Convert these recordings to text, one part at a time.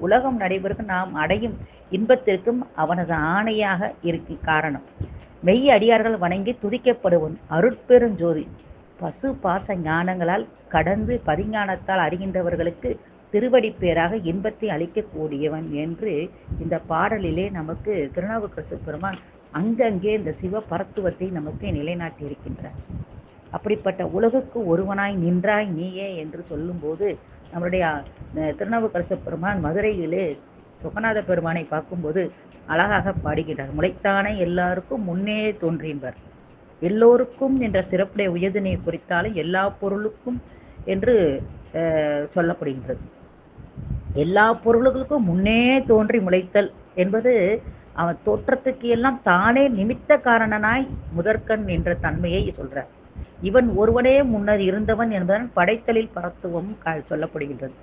உலகம் நடைபெறும் நாம் அடையும் இன்பத்திற்கும் அவனது ஆணையாக இருக்கு காரணம். மெய் அடியார்கள் வணங்கி துதிக்கப்படுவன் அருட்பெருஞ்சோதி. பசு பாச ஞானங்களால் கடந்து பதிஞானத்தால் அறிகின்றவர்களுக்கு திருவடி பேராக இன்பத்தை அளிக்கக்கூடியவன் என்று இந்த பாடலிலே நமக்கு திருநாவுக்கரசு பெருமான் அங்கங்கே இந்த சிவ பரத்துவத்தை நமக்கு நிலைநாட்டி இருக்கின்றார். அப்படிப்பட்ட உலகுக்கு ஒருவனாய் நின்றாய் நீயே என்று சொல்லும்போது நம்முடைய திருநாவுக்கரசு பெருமான் மதுரையிலே சொக்கநாத பெருமானை பார்க்கும்போது அழகாக பாடுகின்றார். முளைத்தானே எல்லாருக்கும் முன்னே தோன்றின்றார். எல்லோருக்கும் என்ற சிறப்புடைய உயர்தினை குறித்தாலும் எல்லா பொருளுக்கும் என்று சொல்லப்படுகின்றது. எல்லா பொருள்களுக்கும் முன்னே தோன்றி முளைத்தல் என்பது அவன் தோற்றத்துக்கு எல்லாம் தானே நிமித்த காரணனாய் முதற்கண் என்ற தன்மையை சொல்றார். இவன் ஒருவனே முன்னர் இருந்தவன் என்பதன் படைத்தலில் பரத்துவம் சொல்லப்படுகின்றது.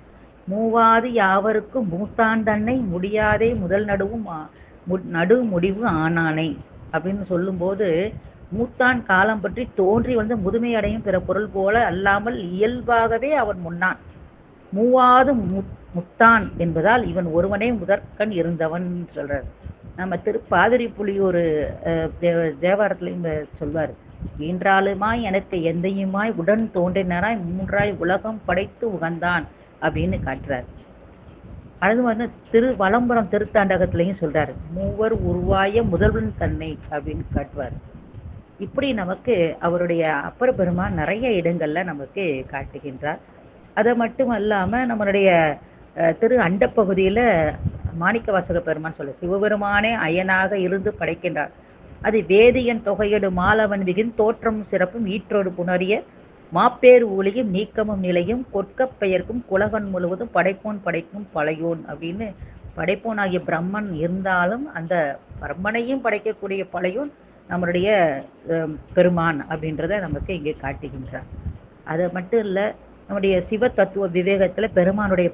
மூவாது யாவருக்கும் மூத்தான் தன்னை முடியாதே முதல் நடுவும் நடு முடிவு ஆனானை அப்படின்னு சொல்லும்போது மூத்தான் காலம் பற்றி தோன்றி வந்து முதுமை அடையும் பிற பொருள் போல அல்லாமல் இயல்பாகவே அவன் முன்னான். மூவாது முத்தான் என்பதால் இவன் ஒருவனே முதற்கண் இருந்தவன் சொல்றார். நம்ம திருப்பாதிரி புலியூர் தேவாரத்திலையும் சொல்வார். ஈன்றாலுமாய் எனக்கு எந்தையுமாய் உடன் தோன்றினராய் மூன்றாய் உலகம் படைத்து உகந்தான் அப்படின்னு காட்டுறார். அது வந்து வலம்புரம் திருத்தாண்டகத்திலையும் சொல்றாரு. மூவர் உருவாய முதல்வன் தன்னை அப்படின்னு காட்டுவார். இப்படி நமக்கு அவருடைய அப்பர் பெருமான் நிறைய இடங்கள்ல நமக்கு காட்டுகின்றார். அது மட்டும் அல்லாம நம்மளுடைய திரு அண்ட பகுதியில மாணிக்கவாசக பெருமான் சொல்ல சிவபெருமானே அயனாக இருந்து படைக்கின்றார். அது வேதியன் தொகையடு மாலவன் விகின் தோற்றம் சிறப்பும் ஈற்றோடு புணரிய மாப்பேறு ஊழியும் நீக்கமும் நிலையும் கொற்க பெயர்க்கும் குலகன் முழுவதும் படைப்போன் படைக்கும் பழையோன் அப்படின்னு படைப்போன் ஆகிய பிரம்மன் இருந்தாலும் அந்த பிரம்மனையும் படைக்கக்கூடிய பழையோன் நம்மளுடைய பெருமான் அப்படின்றத நமக்கு இங்கே காட்டுகின்றார். அது மட்டும் இல்லை, நம்முடைய சிவ தத்துவ விவேகத்துல பெருமானுடைய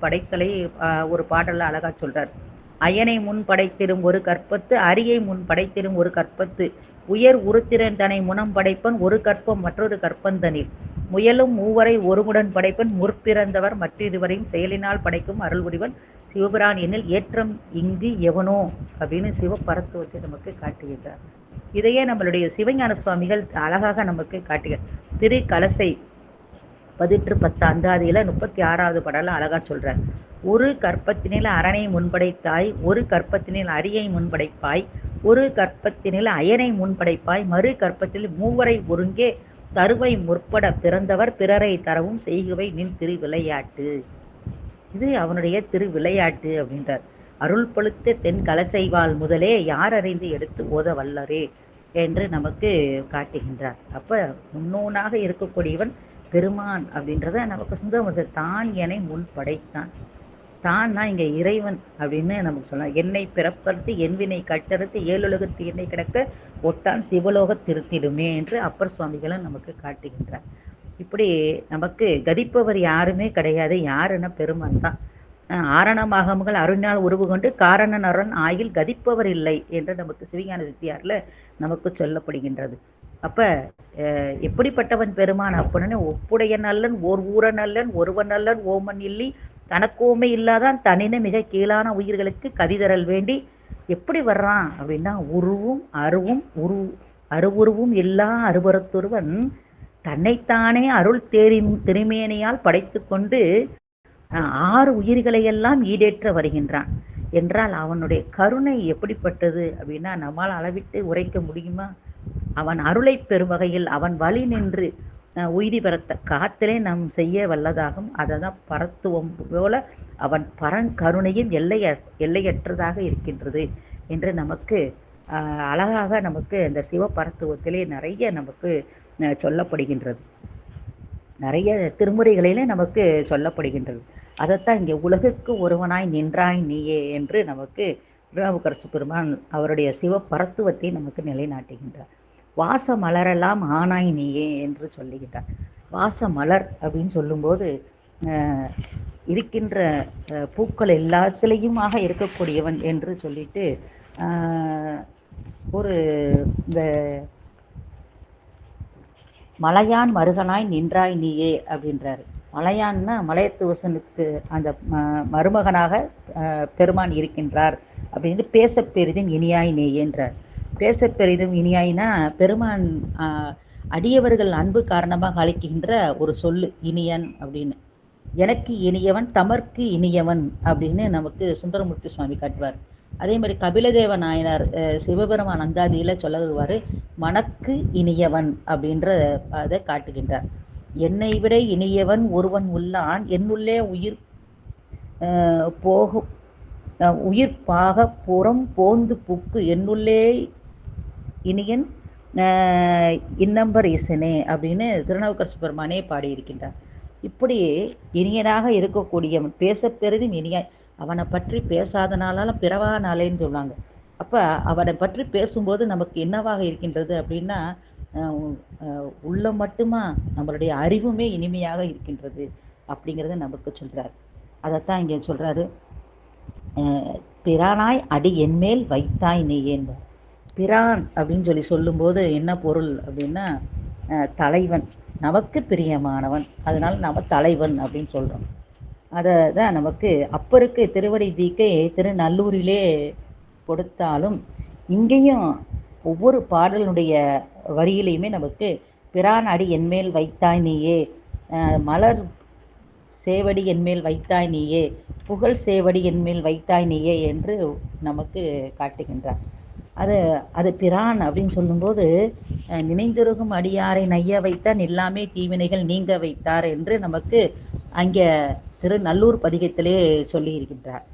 படைத்தலை ஒரு பாடல்ல அழகா சொல்றார். அயனை முன் படைத்திடும் ஒரு கற்பத்து அரியை முன் படைத்திடும் ஒரு கற்பத்து உயர் உருத்திரன் தனை முனம் படைப்பன் ஒரு கற்பம் மற்றொரு கற்பந்தனில் முயலும் மூவரை ஒருமுடன் படைப்பன் முற்பிறந்தவர் மற்றிருவரையும் செயலினால் படைக்கும் அருள்வுடிவன் சிவபிரான் எண்ணில் ஏற்றம் இங்கு எவனோ அப்படின்னு சிவ பரத்துவத்தை நமக்கு காட்டுகின்றார். இதையே நம்மளுடைய சிவஞான சுவாமிகள் அழகாக நமக்கு காட்டுகிறார். திரு கலசை 10 அந்தாதியில 36வது பாடல அழகா சொல்றார். ஒரு கற்பத்தினில் அரணை முன்படைத்தாய் ஒரு கற்பத்தினில் அரியை முன்படைப்பாய் ஒரு கற்பத்தினில் அயனை முன்படைப்பாய் மறு கற்பத்தில் மூவரை ஒருங்கே தருவை முற்பட பிறந்தவர் பிறரை தரவும் செய்குவை நின் திரு விளையாட்டு. இது அவனுடைய திரு விளையாட்டு அப்படின்றார். அருள் பழுத்த தென் கலசைவாள் முதலே யார் அறிந்து எடுத்து ஓத வல்லரே என்று நமக்கு காட்டுகின்றார். அப்ப முன்னோனாக இருக்கக்கூடியவன் பெருமான் அப்படின்றத நமக்கு சுந்தரமூர்த்தி தான் என்னை முன் படைத்தான். தான்னா இங்க இறைவன் அப்படின்னு நமக்கு சொல்லலாம். என்னை பிறப்பறுத்து என்வினை கட்டறுத்து ஏழுலகத்து என்னை கிடக்க ஒட்டான் சிவலோக திருத்திடுமே என்று அப்பர் சுவாமிகளும் நமக்கு காட்டுகின்றார். இப்படி நமக்கு கதிப்பவர் யாருமே கிடையாது. யாருன்னா பெருமான் தான். ஆரணமாகமகள் அருணினால் உருவு கொண்டு காரணன் அரண் ஆயில் கதிப்பவர் இல்லை என்று நமக்கு சிவஞான சித்தியார்ல நமக்கு சொல்லப்படுகின்றது. அப்ப எப்படிப்பட்டவன் பெருமான் அப்படின்னு ஒப்புடைய நல்லன் ஓர் ஊர நல்லன் ஒருவன் நல்லன் ஓமன் இல்லி தனக்கோமை இல்லாதான் தனின மிக கீழான உயிர்களுக்கு கதிதரல் வேண்டி எப்படி வர்றான் அப்படின்னா உருவும் அருவும் அருவுருவும் எல்லா அருபரத்தொருவன் தன்னைத்தானே அருள் திருமேனியால் படைத்து கொண்டு 6 உயிர்களையெல்லாம் ஈடேற்ற வருகின்றான் என்றால் அவனுடைய கருணை எப்படிப்பட்டது அப்படின்னா நம்மால் அளவிட்டு உரைக்க முடியுமா? அவன் அருளை பெறும் வகையில் அவன் வழி நின்று உய்தி பெறத்த காத்திலே நாம் செய்ய வல்லதாகும். அததான் பரத்துவம் போல அவன் பரங்கருணையும் எல்லையற்றதாக இருக்கின்றது என்று நமக்கு அழகாக நமக்கு இந்த சிவ பரத்துவத்திலே நிறைய நமக்கு சொல்லப்படுகின்றது. நிறைய திருமுறைகளிலே நமக்கு சொல்லப்படுகின்றது. அதைத்தான் இங்கே உலகுக்கு ஒருவனாய் நின்றாய் நீயே என்று நமக்கு திருநாவுக்கரசு பெருமான் அவருடைய சிவ பரத்துவத்தை நமக்கு நிலைநாட்டுகின்றார். வாச மலரெல்லாம் ஆனாய் நீயே என்று சொல்லுகின்றார். வாச மலர் அப்படின்னு சொல்லும்போது இருக்கின்ற பூக்கள் எல்லாத்திலையுமாக இருக்கக்கூடியவன் என்று சொல்லிட்டு ஒரு இந்த மலையான் மருகனாய் நின்றாய் நீயே அப்படின்றாரு. மலையான்னா மலையத்துவசனுக்கு அந்த மருமகனாக பெருமான் இருக்கின்றார் அப்படின்னு பேச பெரிதும் இனியாய் நேயன்றார். பேச பெரிதும் இனியாய்னா பெருமான் அடியவர்கள் அன்பு காரணமாக அழைக்கின்ற ஒரு சொல்லு இனியன் அப்படின்னு. எனக்கு இனியவன் தமர்க்கு இனியவன் அப்படின்னு நமக்கு சுந்தரமூர்த்தி சுவாமி காட்டுவார். அதே மாதிரி கபிலதேவ நாயனார் சிவபெருமான் அந்தாதியில சொல்ல வருவார், மனக்கு இனியவன் அப்படின்ற அதை காட்டுகின்றார். என்னை விட இனியவன் ஒருவன் உள்ளான், என்னுள்ளே உயிர் பாக புறம் போந்து புக்கு என்னுள்ளே இனியன் இன்னம்பர் இசனே அப்படின்னு திருநாவுக்கரசு பெருமானே பாடியிருக்கின்றார். இப்படி இனியனாக இருக்கக்கூடியவன் பேச பெரிதும் இனியாய், அவனை பற்றி பேசாதனாலும் பிறவா நாளேன்னு சொல்லுவாங்க. அப்போ அவனை பற்றி பேசும்போது நமக்கு என்னவாக இருக்கின்றது அப்படின்னா, உள்ளம் மட்டுமா நம்மளுடைய அறிவுமே இனிமையாக இருக்கின்றது அப்படிங்கிறத நமக்கு சொல்கிறார். அதைத்தான் இங்கே சொல்கிறாரு, பிரானாய் அடி என்மேல் வைத்தாய் நீ என்பார். பிரான் அப்படின்னு சொல்லும்போது என்ன பொருள் அப்படின்னா, தலைவன், நமக்கு பிரியமானவன், அதனால நம்ம தலைவன் அப்படின்னு சொல்கிறோம். அதை தான் நமக்கு அப்பருக்கு திருவடி தீக்கை திருநல்லூரிலே கொடுத்தாலும் இங்கேயும் ஒவ்வொரு பாடலுடைய வரியிலையுமே நமக்கு பிரான் அடி என்மேல் வைத்தாய் நீயே, மலர் சேவடி என்மேல் வைத்தாய் நீயே, புகழ் சேவடி என்மேல் வைத்தாய் நீயே என்று நமக்கு காட்டுகின்றார். அது பிரான் அப்படின்னு சொல்லும்போது, நினைந்திருக்கும் அடியாரை நைய வைத்தான் எல்லாமே தீவினைகள் நீங்க வைத்தார் என்று நமக்கு அங்கே திருநல்லூர் பதிகத்திலே சொல்லி இருக்கின்றார்.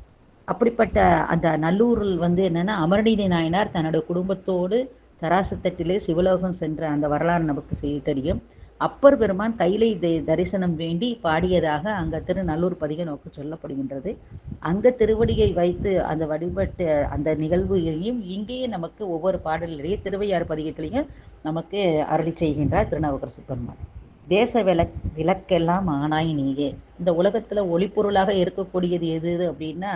அப்படிப்பட்ட அந்த நல்லூரில் என்னன்னா, அமரநீதி நாயனார் தன்னுடைய குடும்பத்தோடு தராசத்தட்டிலே சிவலோகம் சென்ற அந்த வரலாறு நமக்கு தெரியும். அப்பர் பெருமான் கைலை தரிசனம் வேண்டி பாடியதாக அங்கே திருநல்லூர் பதிகம் நமக்கு சொல்லப்படுகின்றது. அங்கே திருவடியை வைத்து அந்த வழிபட்டு அந்த நிகழ்வையும் இங்கேயே நமக்கு ஒவ்வொரு பாடலிலேயே திருவையாறு பதிகத்திலையும் நமக்கு அருளி செய்கின்றார் திருநாவுக்கரசு பெருமான். தேச விளக்கெல்லாம் ஆனாய் நீயே. இந்த உலகத்தில் ஒளிப்பொருளாக இருக்கக்கூடியது எது அப்படின்னா,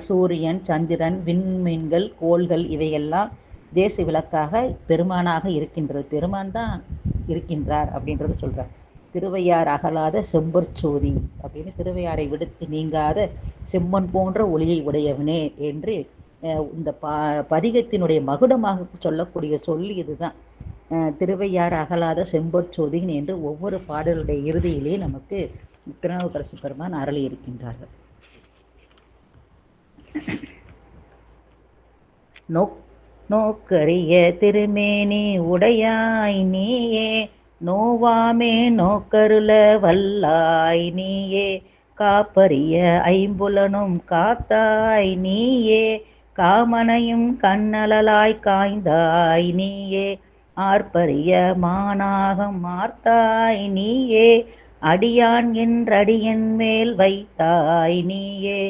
சூரியன், சந்திரன், விண்மீன்கள், கோள்கள் இவையெல்லாம் தேச விளக்காக பெருமானாக இருக்கின்றது. பெருமான் தான் இருக்கின்றார் அப்படின்றத சொல்றார். திருவையார் அகலாத செம்பொற்சோதி அப்படின்னு, திருவையாரை விடுத்து நீங்காத செம்மண் போன்ற ஒளியை உடையவனே என்று இந்த பதிகத்தினுடைய மகுடமாக சொல்லக்கூடிய சொல்லி இதுதான். திருவையார் அகலாத செம்பொற்சோதி என்று ஒவ்வொரு பாடலுடைய இறுதியிலே நமக்கு திருநாவுக்கரசு பெருமான் அருளி இருக்கின்றார்கள். நோக்கரிய திருமேனி உடையாய் நீயே, நோவாமே நோக்கருள வல்லாய் நீயே, காப்பரிய ஐம்புலனும் காத்தாய் நீயே, காமனையும் கண்ணலாய் காய்ந்தாய் நீயே, ஆர்ப்பரிய மானாகம் மார்த்தாய் நீயே, அடியான் என்றடியன் மேல் வைத்தாய் நீயே,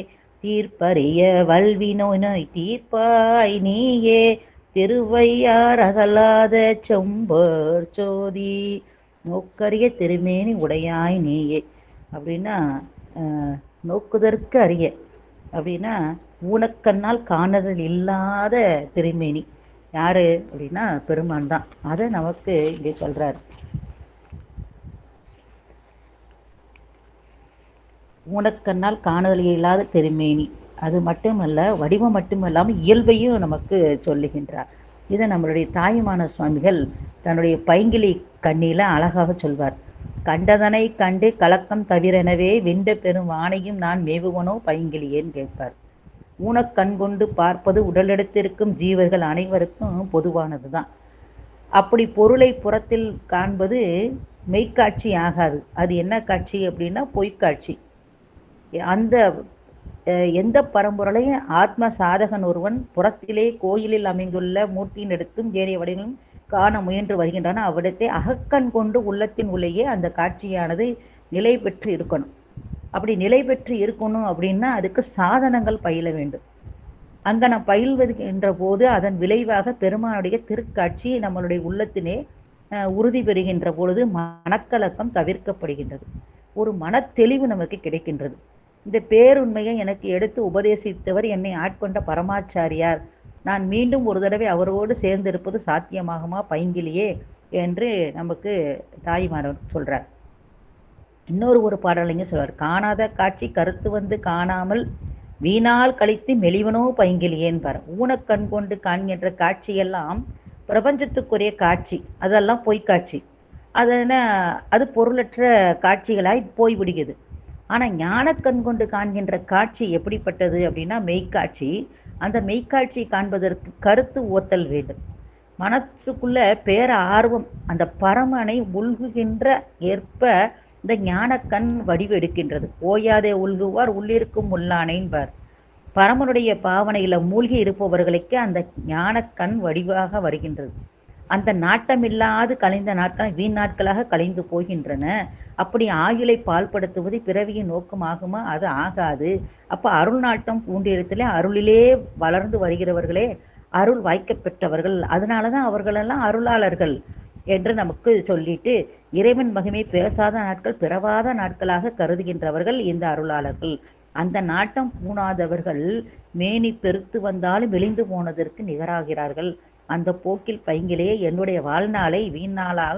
தீர்ப்பரிய வல்வினோய் தீர்ப்பாய் நீயே, திருவையார் அகலாத செம்பொற் சோதி. நோக்கரிய திருமேனி உடையாய் நீயே அப்படின்னா, நோக்குதற்கு அறிய அப்படின்னா, ஊனக்கண்ணால் காணுதல் இல்லாத திருமேனி யாரு அப்படின்னா பெருமான் தான். அதை நமக்கு இங்கே சொல்றாரு. ஊனக்கண்ணால் காணுதல் இல்லாத திருமேனி, அது மட்டுமல்ல, வடிவம் மட்டுமல்லாமல் இயல்பையும் நமக்கு சொல்லுகின்றார். இதை நம்மளுடைய தாயுமான சுவாமிகள் தன்னுடைய பைங்கிலி கண்ணில அழகாக சொல்வார். கண்டதனை கண்டு கலக்கம் தவிரெனவே வெண்ட பெரும் வானையும் நான் மேவுவனோ பைங்கிலியேன்னு கேட்பார். ஊனக்கண் கொண்டு பார்ப்பது உடலெடுத்திருக்கும் ஜீவர்கள் அனைவருக்கும் பொதுவானது தான். அப்படி பொருளை புறத்தில் காண்பது மெய்க்காட்சி ஆகாது. அது என்ன காட்சி அப்படின்னா பொய்க்காட்சி. அந்த எந்த பரம்பொருளையும் ஆத்ம சாதகன் ஒருவன் புறத்திலே கோயிலில் அமைந்துள்ள மூர்த்தியின் எடுத்தும் ஏனைய வடிவங்களும் காண முயன்று வருகின்றன. அவ்விடத்தை அகக்கண் கொண்டு உள்ளத்தின் உள்ளேயே அந்த காட்சியானது நிலை பெற்று இருக்கணும். அப்படி நிலை பெற்று இருக்கணும் அப்படின்னா அதுக்கு சாதனங்கள் பயில வேண்டும். அங்கன பயில்வதுகின்ற போது அதன் விளைவாக பெருமானுடைய திருக்காட்சி நம்மளுடைய உள்ளத்திலே உறுதி பெறுகின்ற பொழுது மனக்கலக்கம் தவிர்க்கப்படுகின்றது. ஒரு மனத்தெளிவு நமக்கு கிடைக்கின்றது. இந்த பேருண்மையை எனக்கு எடுத்து உபதேசித்தவர் என்னை ஆட்கொண்ட பரமாச்சாரியார். நான் மீண்டும் ஒரு தடவை அவரோடு சேர்ந்திருப்பது சாத்தியமாகுமா பைங்கிலியே என்று நமக்கு தாய்மானவர் சொல்றார். ஒரு பாடலைங்க சொல்வார். காணாத காட்சி கருத்து வந்து காணாமல் வீணால் கழித்து மெலிவனோ பைங்கிலியேன்பார். ஊனக்கண் கொண்டு காண்கின்ற காட்சியெல்லாம் பிரபஞ்சத்துக்குரிய காட்சி, அதெல்லாம் பொய்க்காட்சி. அதன அது பொருளற்ற காட்சிகளாய் போய்விடுகிறது. ஆனா ஞானக்கண் கொண்டு காண்கின்ற காட்சி எப்படிப்பட்டது அப்படின்னா மெய்க்காட்சி. அந்த மெய்க்காட்சி காண்பதற்கு கருத்து ஓத்தல் வேண்டும். மனசுக்குள்ள பேர ஆர்வம் அந்த பரமனை உள்குகின்ற ஏற்ப இந்த ஞானக்கண் வடிவெடுக்கின்றது. ஓயாதே உள்குவார் உள்ளிருக்கும் உள்ளானேன்பார். பரமனுடைய பாவனையில மூழ்கி இருப்பவர்களுக்கு அந்த ஞானக்கண் வடிவாக வருகின்றது. அந்த நாட்டமில்லாது கலைந்த நாட்கள் வீண் நாட்களாக கலைந்து போகின்றன. அப்படி ஆயுளை பால்படுத்துவது பிறவியின் நோக்கம் ஆகுமா? அது ஆகாது. அப்ப அருள் நாட்டம் பூண்டிருத்திலே அருளிலே வளர்ந்து வருகிறவர்களே அருள் வாய்க்க பெற்றவர்கள். அதனாலதான் அவர்களெல்லாம் அருளாளர்கள் என்று நமக்கு சொல்லிட்டு இறைவன் மகிமை பேசாத நாட்கள் பிறவாத நாட்களாக கருதுகின்றவர்கள் இந்த அருளாளர்கள். அந்த நாட்டம் பூணாதவர்கள் மேனி பெருத்து வந்தாலும் மெலிந்து போனதற்கு நிகராகிறார்கள். அந்த போக்கில் பைங்கிலே என்னுடைய வாழ்நாளை வீணாளாக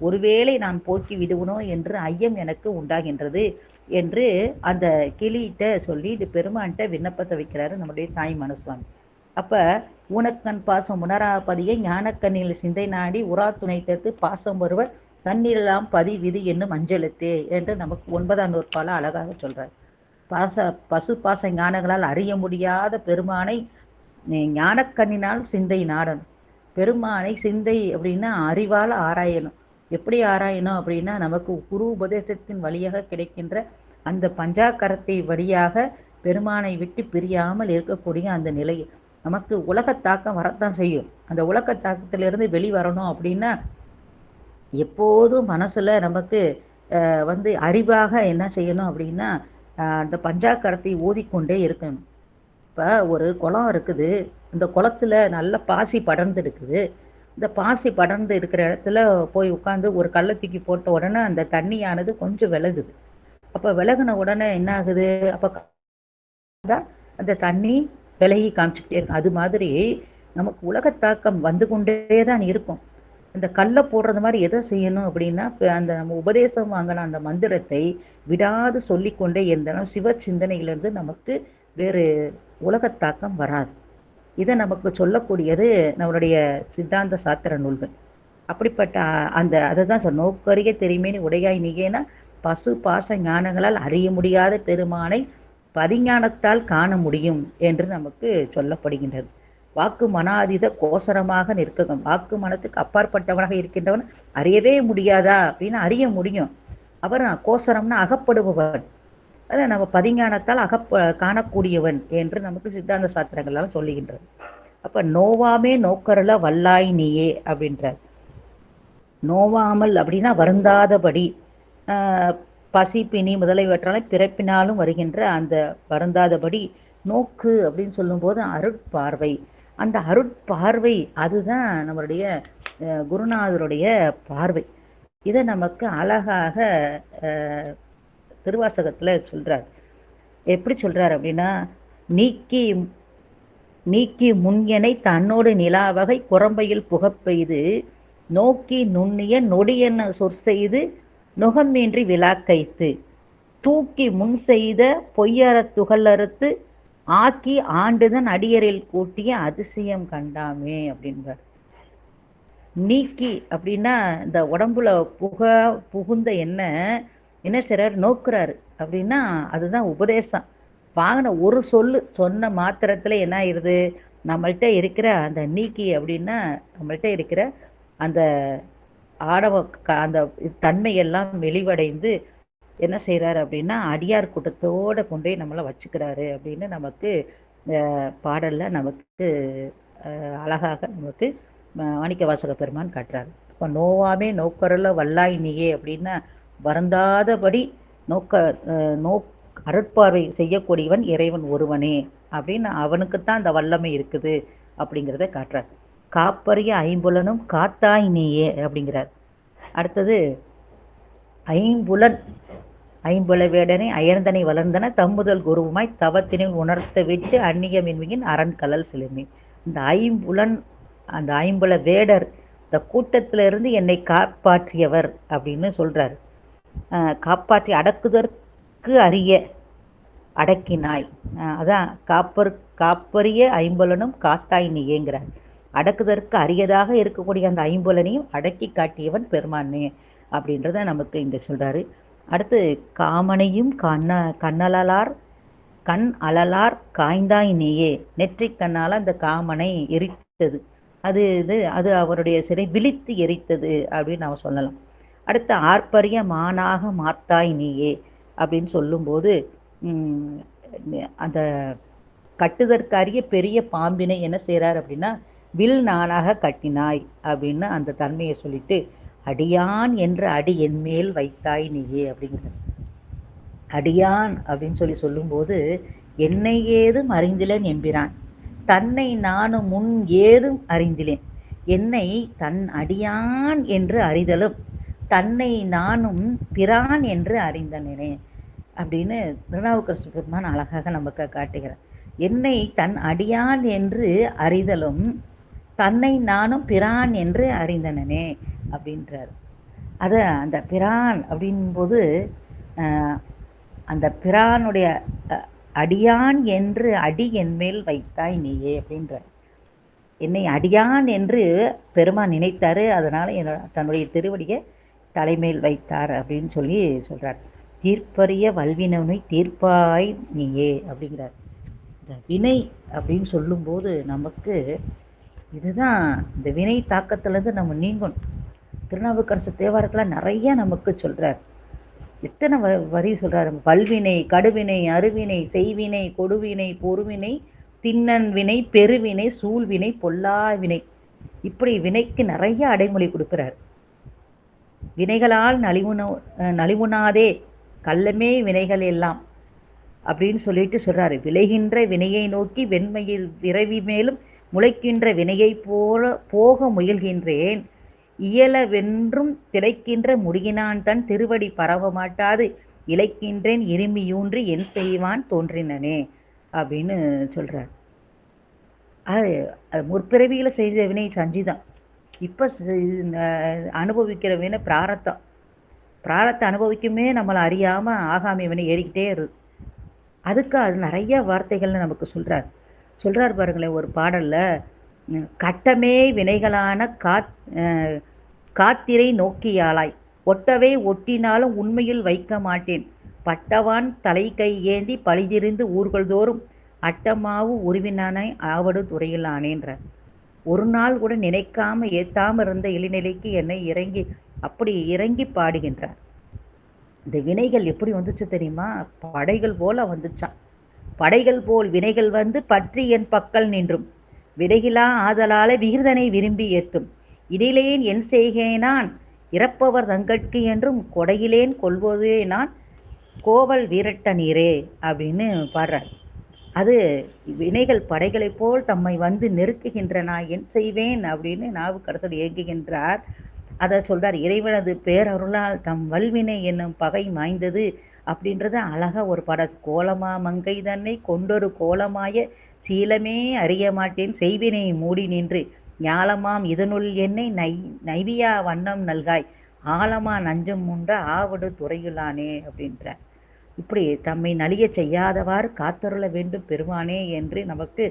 ஒருவேளை நான் போக்கி விடுவனோ என்று ஐயம் எனக்கு உண்டாகின்றது என்று அந்த கிளியிட்ட சொல்லி இது பெருமான்கிட்ட விண்ணப்பத்தை வைக்கிறாரு நம்முடைய தாய் மனசுவாமி. அப்ப ஊனக்கண் பாசம் உணராபதியை ஞானக்கண்ணில் சிந்தை நாடி உரா துணை தேர்த்து பாசம் ஒருவர் தண்ணீரெல்லாம் பதி விதி என்னும் அஞ்செழுத்தே என்று நமக்கு 9ஆம் நூற்பால அழகாக சொல்றார். பசு பாச ஞானங்களால் அறிய முடியாத பெருமானை ஞானக்கண்ணினால் சிந்தை நாடணும். பெருமானை சிந்தை அப்படின்னா அறிவால் ஆராயணும். எப்படி ஆராயணும் அப்படின்னா நமக்கு குரு உபதேசத்தின் வழியாக கிடைக்கின்ற அந்த பஞ்சாக்கரத்தை வழியாக பெருமானை விட்டு பிரியாமல் இருக்கக்கூடிய அந்த நிலை. நமக்கு உலக தாக்கம் வரத்தான் செய்யும். அந்த உலக தாக்கத்திலிருந்து வெளிவரணும் அப்படின்னா எப்போதும் மனசுல நமக்கு வந்து அறிவாக என்ன செய்யணும் அப்படின்னா அந்த பஞ்சாக்கரத்தை ஓதிக்கொண்டே இருக்கணும். இப்போ ஒரு குளம் இருக்குது, இந்த குளத்துல நல்ல பாசி படர்ந்து இருக்குது. இந்த பாசி படர்ந்து இருக்கிற இடத்துல போய் உட்காந்து ஒரு கல்லை தூக்கி போட்ட உடனே அந்த தண்ணியானது கொஞ்சம் விலகுது. அப்போ விலகுன உடனே என்ன ஆகுது? அப்போ அந்த தண்ணி விலகி காமிச்சுக்கிட்டே இருக்கும். அது மாதிரி நமக்கு உலக தாக்கம் வந்து கொண்டே தான் இருக்கும். இந்த கல்லை போடுறது மாதிரி எதை செய்யணும் அப்படின்னா அந்த நம்ம உபதேசம் வாங்கின அந்த மந்திரத்தை விடாது சொல்லிக்கொண்டே இருந்தாலும் சிவ சிந்தனையிலிருந்து நமக்கு வேறு உலகத்தாக்கம் வராது. இதை நமக்கு சொல்லக்கூடியது நம்மளுடைய சித்தாந்த சாத்திர நூல்கள். அப்படிப்பட்ட அந்த அதை தான் நோக்கறிய தெரியுமேனு உடையாய் நீகேனா பசு பாச ஞானங்களால் அறிய முடியாத பெருமானை பதிஞானத்தால் காண முடியும் என்று நமக்கு சொல்லப்படுகின்றது. வாக்கு மனாதீத கோசரமாக நிற்கும். வாக்கு மனத்துக்கு அப்பாற்பட்டவனாக இருக்கின்றவன் அறியவே முடியாதா அப்படின்னு அறிய முடியும். அவர் கோசரம்னா அகப்படுபவன். அதை நம்ம பதிஞானத்தால் காணக்கூடியவன் என்று நமக்கு சித்தாந்த சாத்திரங்களால் சொல்லுகின்றது. அப்ப நோவாமே நோக்கரல வல்லாய் நீயே அப்படின்றார். நோவாமல் அப்படின்னா வருந்தாதபடி பசி பிணி முதலியவற்றால பிறப்பினாலும் வருகின்ற அந்த வருந்தாதபடி நோக்கு அப்படின்னு சொல்லும்போது அருட்பார்வை. அந்த அருட்பார்வை அதுதான் நம்மளுடைய குருநாதருடைய பார்வை. இதை நமக்கு அழகாக திருவாசகத்துல சொல்றார். எப்படி சொல்றார் அப்படின்னா நீக்கி நீக்கி முன்யனை தன்னோடு நிலாவகை குரம்பையில் புகப்பெய்து நோக்கி நுண்ணிய நொடியென சொற்செய்து நுகமின்றி விழாக்கைத்து தூக்கி முன் செய்த பொய்யற துகளறுத்து ஆக்கி ஆண்டுதன் அடியரில் கூட்டிய அதிசயம் கண்டாமே அப்படின்றார். நீக்கி அப்படின்னா இந்த உடம்புல புகுந்த என்ன செய்றாரு? நோக்குறாரு. அப்படின்னா அதுதான் உபதேசம். வாங்கின ஒரு சொல்லு சொன்ன மாத்திரத்துல என்ன ஆயிருது? நம்மள்கிட்ட இருக்கிற அந்த நீக்கி அப்படின்னா நம்மள்கிட்ட இருக்கிற அந்த ஆடவ அந்த தன்மையெல்லாம் வெளிவடைந்து என்ன செய்யறாரு அப்படின்னா அடியார் கூட்டத்தோட கொண்டே நம்மளை வச்சுக்கிறாரு அப்படின்னு நமக்கு பாடல்ல நமக்கு அழகாக நமக்கு மாணிக்க வாசக பெருமான் காட்டுறாரு. இப்போ நோவாமே நோக்கரல வல்லாய் நீயே அப்படின்னா வருந்தாதபடி அருட்பார்வை செய்யக்கூடியவன் இறைவன் ஒருவனே அப்படின்னு அவனுக்குத்தான் அந்த வல்லமை இருக்குது அப்படிங்கிறத காட்டுறார். காப்பறிய ஐம்புலனும் காத்தாய் நீயே அப்படிங்கிறார். அடுத்தது ஐம்புல வேடனை அயர்ந்தனை வளர்ந்தன தம்முதல் குருவுமாய் தவத்தினை உணர்த்த விட்டு அந்நிய மின்மியின் அரண்கலல் செலுமே. இந்த அந்த ஐம்புல வேடர் இந்த கூட்டத்திலிருந்து என்னை காப்பாற்றியவர் அப்படின்னு சொல்றாரு. காப்பாற்றி அடக்குதற்கு அறிய அடக்கினாய். அதான் காப்பரிய ஐம்புலனும் காத்தாய் நீயேங்கிறார். அடக்குதற்கு அரியதாக இருக்கக்கூடிய அந்த ஐம்புலனையும் அடக்கி காட்டியவன் பெருமானே அப்படின்றத நமக்கு இங்கே சொல்றாரு. அடுத்து காமனையும் கண்ணலார் கண் அலலார் காய்ந்தாய் நீயே. நெற்றிக் கண்ணால் அந்த காமனை எரித்தது, அது அவருடைய சிறை விழித்து எரித்தது அப்படின்னு நாம் சொல்லலாம். அடுத்து ஆர்ப்பரிய மானாக மாத்தாய் நீயே அப்படின்னு சொல்லும்போது அந்த கட்டுதற்கரிய பெரிய பாம்பினை என்ன செய்கிறார் அப்படின்னா வில் நானாக கட்டினாய் அப்படின்னு அந்த தன்மையை சொல்லிட்டு அடியான் என்ற அடி என்மேல் வைத்தாய் நீயே அப்படிங்கிறார். அடியான் அப்படின்னு சொல்லும்போது என்னை ஏதும் அறிந்திலேன் என்கிறான், தன்னை நானும் முன் ஏதும் அறிந்திலேன். என்னை தன் அடியான் என்று அறிதலும் தன்னை நானும் பிரான் என்று அறிந்தனே அப்படின்னு திருநாவுக்கரசு பெருமான் அழகாக நமக்கு காட்டுகிறார். என்னை தன் அடியான் என்று அறிதலும் தன்னை நானும் பிரான் என்று அறிந்தனே அப்படின்றார். அது அந்த பிரான் அப்படின்போது அந்த பிரானுடைய அடியான் என்று அடி என்மேல் வைத்தாய் நீயே அப்படின்றார். என்னை அடியான் என்று பெருமான் நினைத்தாரு, அதனால தன்னுடைய திருவடியை தலைமையில் வைத்தார் அப்படின்னு சொல்றார். தீர்ப்பரிய வல்வினவை தீர்ப்பாய் நீயே அப்படிங்கிறார். இந்த வினை அப்படின்னு சொல்லும்போது நமக்கு இதுதான், இந்த வினை தாக்கத்திலேருந்து நம்ம நீங்கணும். திருநாவுக்கரசு தேவாரத்தில் நிறைய நமக்கு சொல்றார். எத்தனை வரி சொல்றாரு. வல்வினை, கடுவினை, அருவினை, செய்வினை, கொடுவினை, பொறுவினை, திண்ணன் வினை, பெருவினை, சூழ்வினை, பொல்லாவினை, இப்படி வினைக்கு நிறைய அடைமொழி கொடுக்கிறார். வினைகளால் நலிவுனாதே கள்ளமே வினைகள் எல்லாம் அப்படின்னு சொல்றாரு. விளைகின்ற வினையை நோக்கி வெண்மையில் விரைவி மேலும் முளைக்கின்ற வினையை போக முயல்கின்றேன், இயலவென்றும் திளைக்கின்ற முடியினான் தன் திருவடி பரவ மாட்டாது இழைக்கின்றேன் இருமியூன்றி என் செய்வான் தோன்றினனே அப்படின்னு சொல்றார். அது முற்பிறவியில் செய்த வினை சஞ்சிதான், இப்போ அனுபவிக்கிற வினை பிராரத்தம். பிராரத்தை அனுபவிக்குமே நம்மளை அறியாமல் ஆகாமி வினை ஏறிக்கிட்டே இருக்கு. அதுக்கு அது நிறைய வார்த்தைகள்னு நமக்கு சொல்றார் பாருங்களேன். ஒரு பாடலில் கட்டமே வினைகளான காத்திரை நோக்கியாளாய் ஒட்டவே ஒட்டினாலும் உண்மையில் வைக்க மாட்டேன், பட்டவான் தலை கை ஏந்தி பழிதிரிந்து ஊர்கள் தோறும் அட்டமாவு உருவினானை ஆவடு துறையிலானேன்ற. ஒரு நாள் கூட நினைக்காம ஏத்தாம இருந்த இளைநிலைக்கு என்னை அப்படி இறங்கி பாடுகின்றார். இந்த வினைகள் எப்படி வந்துச்சு தெரியுமா? படைகள் போல வந்துச்சான். படைகள் போல் வினைகள் வந்து பற்றி என் பக்கல் நின்றும் விடையிலா ஆதலால விகிர்தனை விரும்பி ஏத்தும் இடையிலேன் என் செய்கேனான் இறப்பவர் தங்கட்கு என்றும் கொடையிலேன் கொள்வதே நான் கோவல் வீரட்ட நீரே அப்படின்னு பாடுறார். அது வினைகள் படைகளை போல் தம்மை வந்து நெருக்குகின்ற நான் என் செய்வேன் அப்படின்னு நாவுக்கரசர் ஏங்குகின்றார். அதை சொல்றார். இறைவனது பேரருளால் தம் வல்வினை என்னும் பகை மாய்ந்தது அப்படின்றத அழகா ஒரு கோலமா மங்கை தன்னை கொண்டொரு கோலமாய சீலமே அறிய மாட்டேன் செய்வினை மூடி நின்று ஞாலமாம் இதனுள் என்னை நைவியா வண்ணம் நல்காய் ஆழமா நஞ்சம் உண்ட ஆவடு துறையுளானே அப்படின்றார். இப்படி தம்மை நலிய செய்யாதவாறு காத்தருள வேண்டும் பெருமானே என்று நமக்கு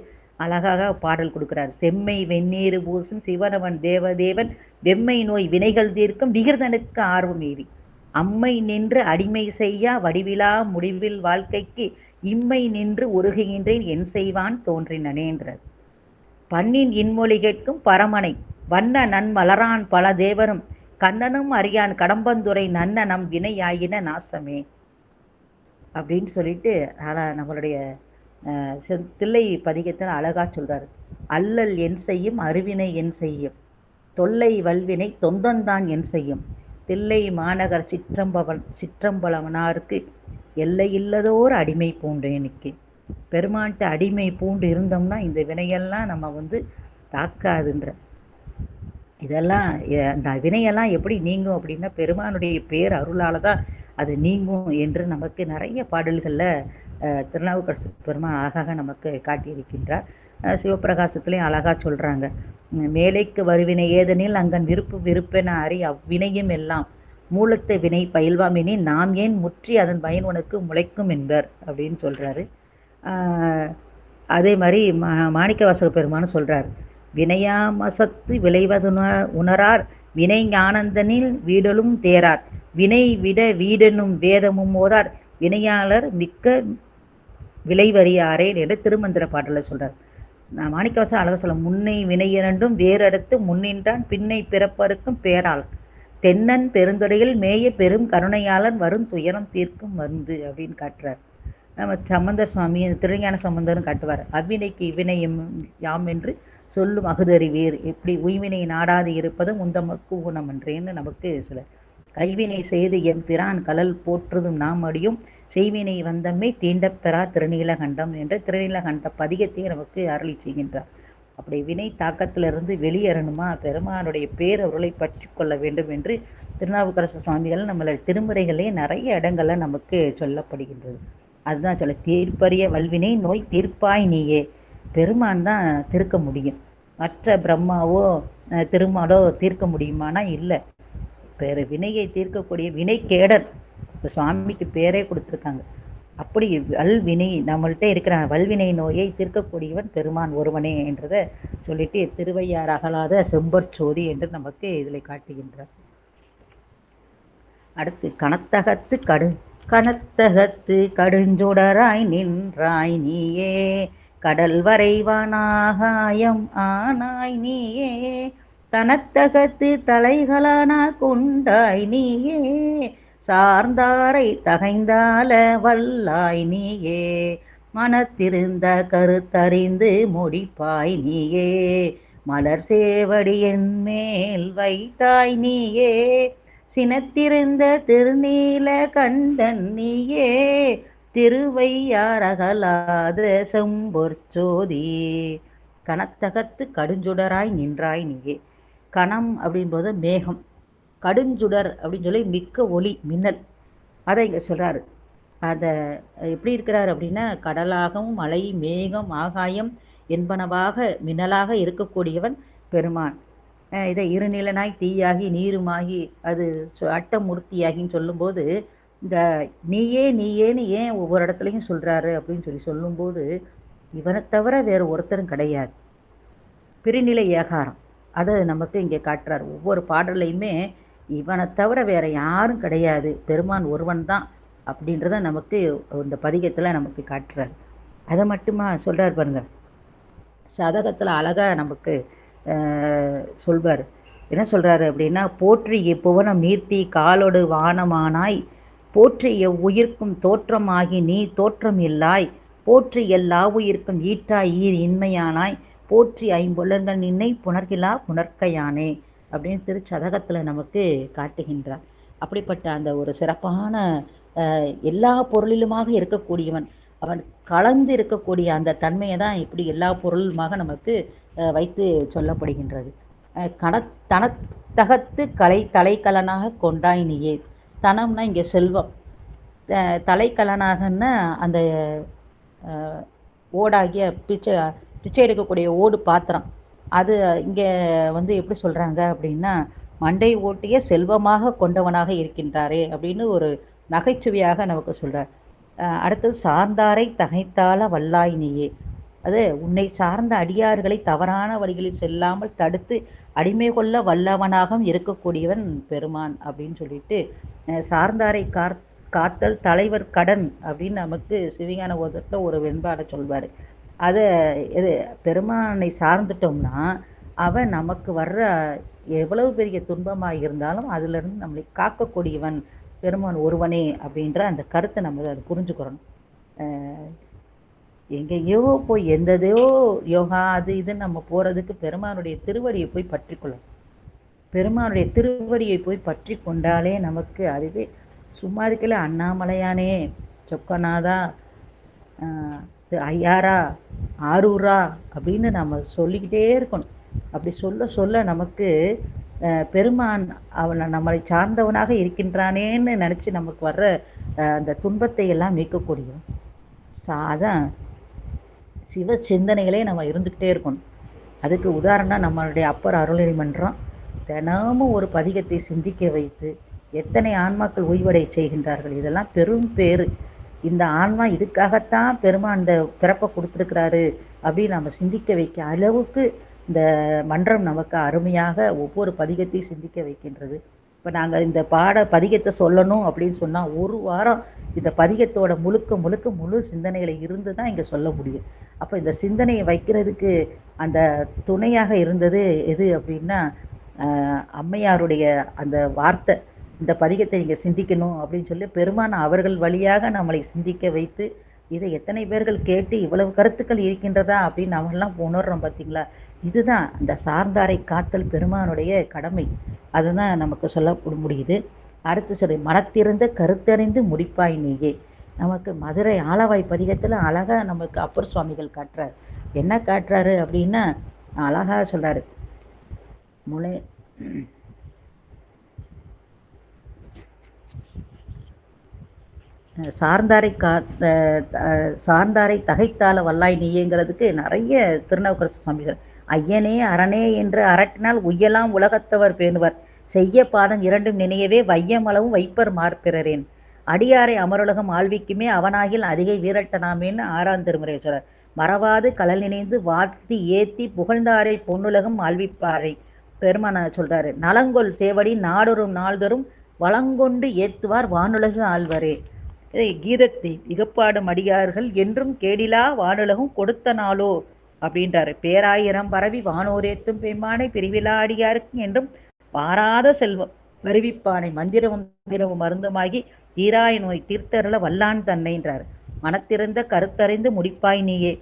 அழகாக பாடல் கொடுக்கிறார். செம்மை வெந்நீர் பூசும் சிவனவன் தேவதேவன் வெம்மை நோய் வினைகள் தீர்க்கும் விகிர்தனுக்கு ஆர்வம் ஏறி அம்மை நின்று அடிமை செய்யா வடிவிலா முடிவில் வாழ்க்கைக்கு இம்மை நின்று உருகுகின்றேன் என் செய்வான் தோன்றினனேன்றார். பண்ணின் இன்மொழி கேட்கும் பரமனை வண்ண நன் மலரான் பல தேவரும் கண்ணனும் அறியான் கடம்பந்துரை நன்ன நம் வினையாயின நாசமே அப்படின்னு சொல்லிட்டு நம்மளுடைய தில்லை பதிகத்தில் அழகா சொல்றாரு. அல்லல் என் செய்யும் அருவினை என் செய்யும் தொல்லை வல்வினை தொந்தந்தான் என் செய்யும் தில்லை மாநகர் சிற்றம்பலவனாருக்கு எல்லையில்லதோர் அடிமை பூண்டேனுக்கு. பெருமான்ட்டு அடிமை பூண்டு இருந்தோம்னா இந்த வினையெல்லாம் நம்ம வந்து தாக்காதுன்ற. இதெல்லாம் அந்த வினையெல்லாம் எப்படி நீங்கும் அப்படின்னா பெருமானுடைய பேர் அருளால் தான் அது நீங்கும் என்று நமக்கு நிறைய பாடல்களில் திருநாவுக்கரசு பெருமான் அழகாக நமக்கு காட்டியிருக்கின்றார். சிவப்பிரகாசத்துலேயும் அழகாக சொல்கிறாங்க. மேலைக்கு வருவினை ஏதெனில் அங்கன் விருப்பென அறி அவ்வினையும் எல்லாம் மூலத்தை வினை பயில்வாம் நாம் ஏன் முற்றி அதன் பயன் உனக்கு முளைக்கும் என்பர் அப்படின்னு சொல்றாரு. அதே மாதிரி மாணிக்கவாசக பெருமானும் சொல்றார், வினையாமசத்து விளைவது உணரார் வினை ஞானந்தனில் வீடலும் தேரார் வினை விட வீடெனும் வேதமும் ஓதார் வினையாளர் மிக்க விளைவறியாரேன் என்று திருமந்திர பாடல சொல்றார். மாணிக்கவாசகர் அழகா சொல்ல, முன்னை வினை இரண்டும் வேறறுத்து முன்னின்றான் பின்னை பிறப்பருக்கும் பேராள் தென்னன் பெருந்துறையில் மேய பெரும் கருணையாளன் வரும் துயரம் தீர்க்கும் வந்து அப்படின்னு காட்டுறார். நம்ம சம்பந்தர் சுவாமி திருஞான சம்பந்தரும் காட்டுவார், அவ்வினைக்கு இவ்வினையும் யாம் என்று சொல்லும் அகுதறிவீர் எப்படி உய்வினை நாடாது இருப்பதும் உந்தமக்கு ஊனமன்றேன்னு நமக்கு சில கைவினை செய்து எம் பிரான் கலல் போற்றுதும் நாம் அடியும் செய்வினை வந்தம்மை தீண்டப்பெறா திருநீலகண்டம் என்ற திருநீலகண்ட பதிகத்தை நமக்கு அருளி செய்கின்றார். அப்படி வினை தாக்கத்திலிருந்து வெளியேறணுமா பெருமானுடைய பேரருளை பற்றி கொள்ள வேண்டும் என்று திருநாவுக்கரசு சுவாமிகள் நம்மள திருமுறைகளே நிறைய இடங்கள்ல நமக்கு சொல்லப்படுகின்றது. அதுதான் சொல்ல, தீர்ப்பரிய வல்வினை நோய் தீர்ப்பாய் நீயே. பெருமான் தான் தீர்க்க முடியும், மற்ற பிரம்மாவோ திருமாலோ தீர்க்க முடியுமானா இல்லை. வேறு வினையை தீர்க்கக்கூடிய வினைக்கேடர் சுவாமிக்கு பேரே கொடுத்துருக்காங்க. அப்படி வல்வினை நம்மள்கிட்ட இருக்கிற வல்வினை நோயை தீர்க்கக்கூடியவன் பெருமான் ஒருவனே என்றதை சொல்லிட்டு திருவையார் அகலாத செம்பற்சோதி என்று நமக்கு இதில் காட்டுகின்றார். அடுத்து கணத்தகத்து கடுஞ்சுடராய் நின்றாய் நீயே கடல் வரைவானாகாயம் ஆனாய் நீயே தனத்தகத்து தலைகளான கொண்டாய் நீயே சார்ந்தாரை தகைந்தால வல்லாய் நீயே மனத்திருந்த கருத்தறிந்து முடிப்பாய் நீயே மலர் சேவடியின் மேல் வைத்தாய் நீயே சினத்திருந்த திருநீல கண்டன் நீயே திருவையார் அகலாத செம்பொற்சோதி. கணத்தகத்து கடுஞ்சுடராய் நின்றாய் நீயே. கணம் அப்படின்போது மேகம், கடுஞ்சுடர் அப்படின்னு சொல்லி மிக்க ஒளி மின்னல், அதை இங்கே சொல்கிறாரு. அதை எப்படி இருக்கிறார் அப்படின்னா, கடலாகவும் மலை மேகம் ஆகாயம் என்பனவாக மின்னலாக இருக்கக்கூடியவன் பெருமான். இதை இருநிலனாய் தீயாகி நீருமாகி அது அட்டமூர்த்தியாகின்னு சொல்லும்போது இந்த நீயே நீயேன்னு ஏன் ஒவ்வொரு இடத்துலையும் சொல்கிறாரு அப்படின்னு சொல்லும்போது இவனை தவிர வேறு ஒருத்தரும் கிடையாது. பிரிநிலை ஏகாரம் அதை நமக்கு இங்கே காட்டுறார். ஒவ்வொரு பாடலையுமே இவனை தவிர வேற யாரும் கிடையாது, பெருமான் ஒருவன் தான் அப்படின்றத நமக்கு இந்த பதிகத்தில் நமக்கு காட்டுறார். அதை மட்டுமா சொல்கிறார் பாருங்க, சதகத்தில் அழகாக நமக்கு சொல்வார். என்ன சொல்கிறாரு அப்படின்னா, போற்றி புவனம் நீர்த்தி காலோடு வானமானாய் போற்றி எவ்வுயிர்க்கும் தோற்றமாகி நீ தோற்றம் இல்லாய் போற்றி எல்லா உயிர்க்கும் ஈட்டாய் ஈர் இன்மையானாய் போற்றி ஐம்பொலங்கள் நின்னை புணர்கிலா புணர்க்கையானே அப்படின்னு திருச்சதகத்தில் நமக்கு காட்டுகின்றார். அப்படிப்பட்ட அந்த ஒரு சிறப்பான எல்லா பொருளிலுமாக இருக்கக்கூடியவன், அவன் கலந்து இருக்கக்கூடிய அந்த தன்மையை தான் இப்படி எல்லா பொருளுமாக நமக்கு வைத்து சொல்லப்படுகின்றது. தனத்தகத்து தலைக்கலனாக கொண்டாய் நீயே. தனம்னா இங்கே செல்வம், தலைக்கலனாகன்னா அந்த ஓடாகிய பிச்சை எடுக்கக்கூடிய ஓடு பாத்திரம். அது இங்கே எப்படி சொல்கிறாங்க அப்படின்னா, மண்டை ஓட்டிய செல்வமாக கொண்டவனாக இருக்கின்றாரே அப்படின்னு ஒரு நகைச்சுவையாக நமக்கு சொல்கிறார். அடுத்தது சார்ந்தாரை தகைத்தால வல்லாய் நீயே. அது உன்னை சார்ந்த அடியார்களை தவறான வழிகளில் செல்லாமல் தடுத்து அடிமை கொள்ள வல்லவனாகவும் இருக்கக்கூடியவன் பெருமான் அப்படின்னு சொல்லிட்டு, சார்ந்தாரை காத்தல் தலைவர் கடன் அப்படின்னு நமக்கு சிவஞான ஓதத்தில் ஒரு வெண்பாடை சொல்வார். அதை பெருமானை சார்ந்துட்டோம்னா அவன் நமக்கு வர்ற எவ்வளவு பெரிய துன்பமாக இருந்தாலும் அதிலிருந்து நம்மளை காக்கக்கூடியவன் பெருமான் ஒருவனே அப்படின்ற அந்த கருத்தை நம்ம அதை புரிஞ்சுக்கிறோம். எங்கேயோ போய் எந்ததோ யோகா அது இதுன்னு நம்ம போகிறதுக்கு பெருமானுடைய திருவடியை போய் பற்றி கொள்ளணும். பெருமானுடைய திருவடியை போய் பற்றி கொண்டாலே நமக்கு அதுவே சும்மா இருக்கல. அண்ணாமலையானே, சொக்கநாதா, ஐயாரா, ஆரூரா அப்படின்னு நம்ம சொல்லிக்கிட்டே இருக்கணும். அப்படி சொல்ல சொல்ல நமக்கு பெருமான் அவனை நம்மளை சார்ந்தவனாக இருக்கின்றானேன்னு நினச்சி நமக்கு வர்ற அந்த துன்பத்தை எல்லாம் நீக்கக்கூடியவன். அதான் சிவ சிந்தனைகளே நம்ம இருந்துக்கிட்டே இருக்கணும். அதுக்கு உதாரணம் நம்மளுடைய அப்பர் அருள்நெறி மன்றம் தினமும் ஒரு பதிகத்தை சிந்திக்க வைத்து எத்தனை ஆன்மாக்கள் ஓய்வடை செய்கின்றார்கள். இதெல்லாம் பெரும் பேறு. இந்த ஆன்மா இதுக்காகத்தான் பெருமான் இந்த பிறப்பை கொடுத்துருக்கிறாரு அப்படின்னு நம்ம சிந்திக்க வைக்க அளவுக்கு இந்த மன்றம் நமக்கு அருமையாக ஒவ்வொரு பதிகத்தையும் சிந்திக்க வைக்கின்றது. இப்போ நாங்கள் இந்த பதிகத்தை சொல்லணும் அப்படின்னு சொன்னால் ஒரு வாரம் இந்த பதிகத்தோட முழு சிந்தனைகளை இருந்து தான் இங்கே சொல்ல முடியும். அப்போ இந்த சிந்தனையை வைக்கிறதுக்கு அந்த துணையாக இருந்தது எது அப்படின்னா அம்மையாருடைய அந்த வார்த்தை, இந்த பதிகத்தை நீங்கள் சிந்திக்கணும் அப்படின்னு சொல்லி பெருமான் அவர்கள் வழியாக நம்மளை சிந்திக்க வைத்து இதை எத்தனை பேர்கள் கேட்டு இவ்வளவு கருத்துக்கள் இருக்கின்றதா அப்படின்னு நம்மெல்லாம் உணர்றோம் பார்த்தீங்களா. இதுதான் அந்த சார்ந்தாரை காத்தல் பெருமானுடைய கடமை. அதுதான் நமக்கு சொல்ல முடியுது. அடுத்து சொல்லி மனத்திருந்த கருத்தறிந்து முடிப்பாய் நீயே. நமக்கு மதுரை ஆலவாய் பதிகத்தில் அழகா நமக்கு அப்பர் சுவாமிகள் காட்டுறாரு. என்ன காட்டுறாரு அப்படின்னா அழகா சொல்றாரு. முளை சார்ந்தாரை தகைத்தால வல்லாய் நீங்கிறதுக்கு நிறைய திருநாவுக்கரசு சுவாமிகள் ஐயனே அரணே என்று அரட்டினால் உய்யலாம் உலகத்தவர் பேணுவர் செய்ய பாதம் இரண்டும் நினையவே வையமளவும் வைப்பர் மார்பிறரேன் அடியாரை அமருலகம் ஆழ்விக்குமே அவனாகில் அதிகை வீரட்டனாமேன்னு 6ஆம் திருமுறை சொல்றார். மறவாது கலல் நினைந்து வாத்தி ஏத்தி புகழ்ந்தாரை பொன்னுலகம் ஆழ்விப்பாரை பெருமான சொல்றாரு. நலங்கொள் சேவடி நாடொரும் நாள்தொரும் வளங்கொண்டு ஏத்துவார் வானுலகு ஆழ்வரே. கீதத்தை இகப்பாடும் அடியார்கள் என்றும் கேடிலா வானுலகம் கொடுத்த நாளோ அப்படின்றாரு. பேராயிரம் பரவி வானோரேத்தும் பெம்மானை பிரிவிலா அடியாருக்கு என்றும் பாராத செல்வம் வருவிப்பானை மந்திரமும் மருந்துமாகி தீராய் நோய் தீர்த்தருள வல்லான் தன்னைன்றார். மனத்திருந்த கருத்தறிந்து முடிப்பாய் நீயே.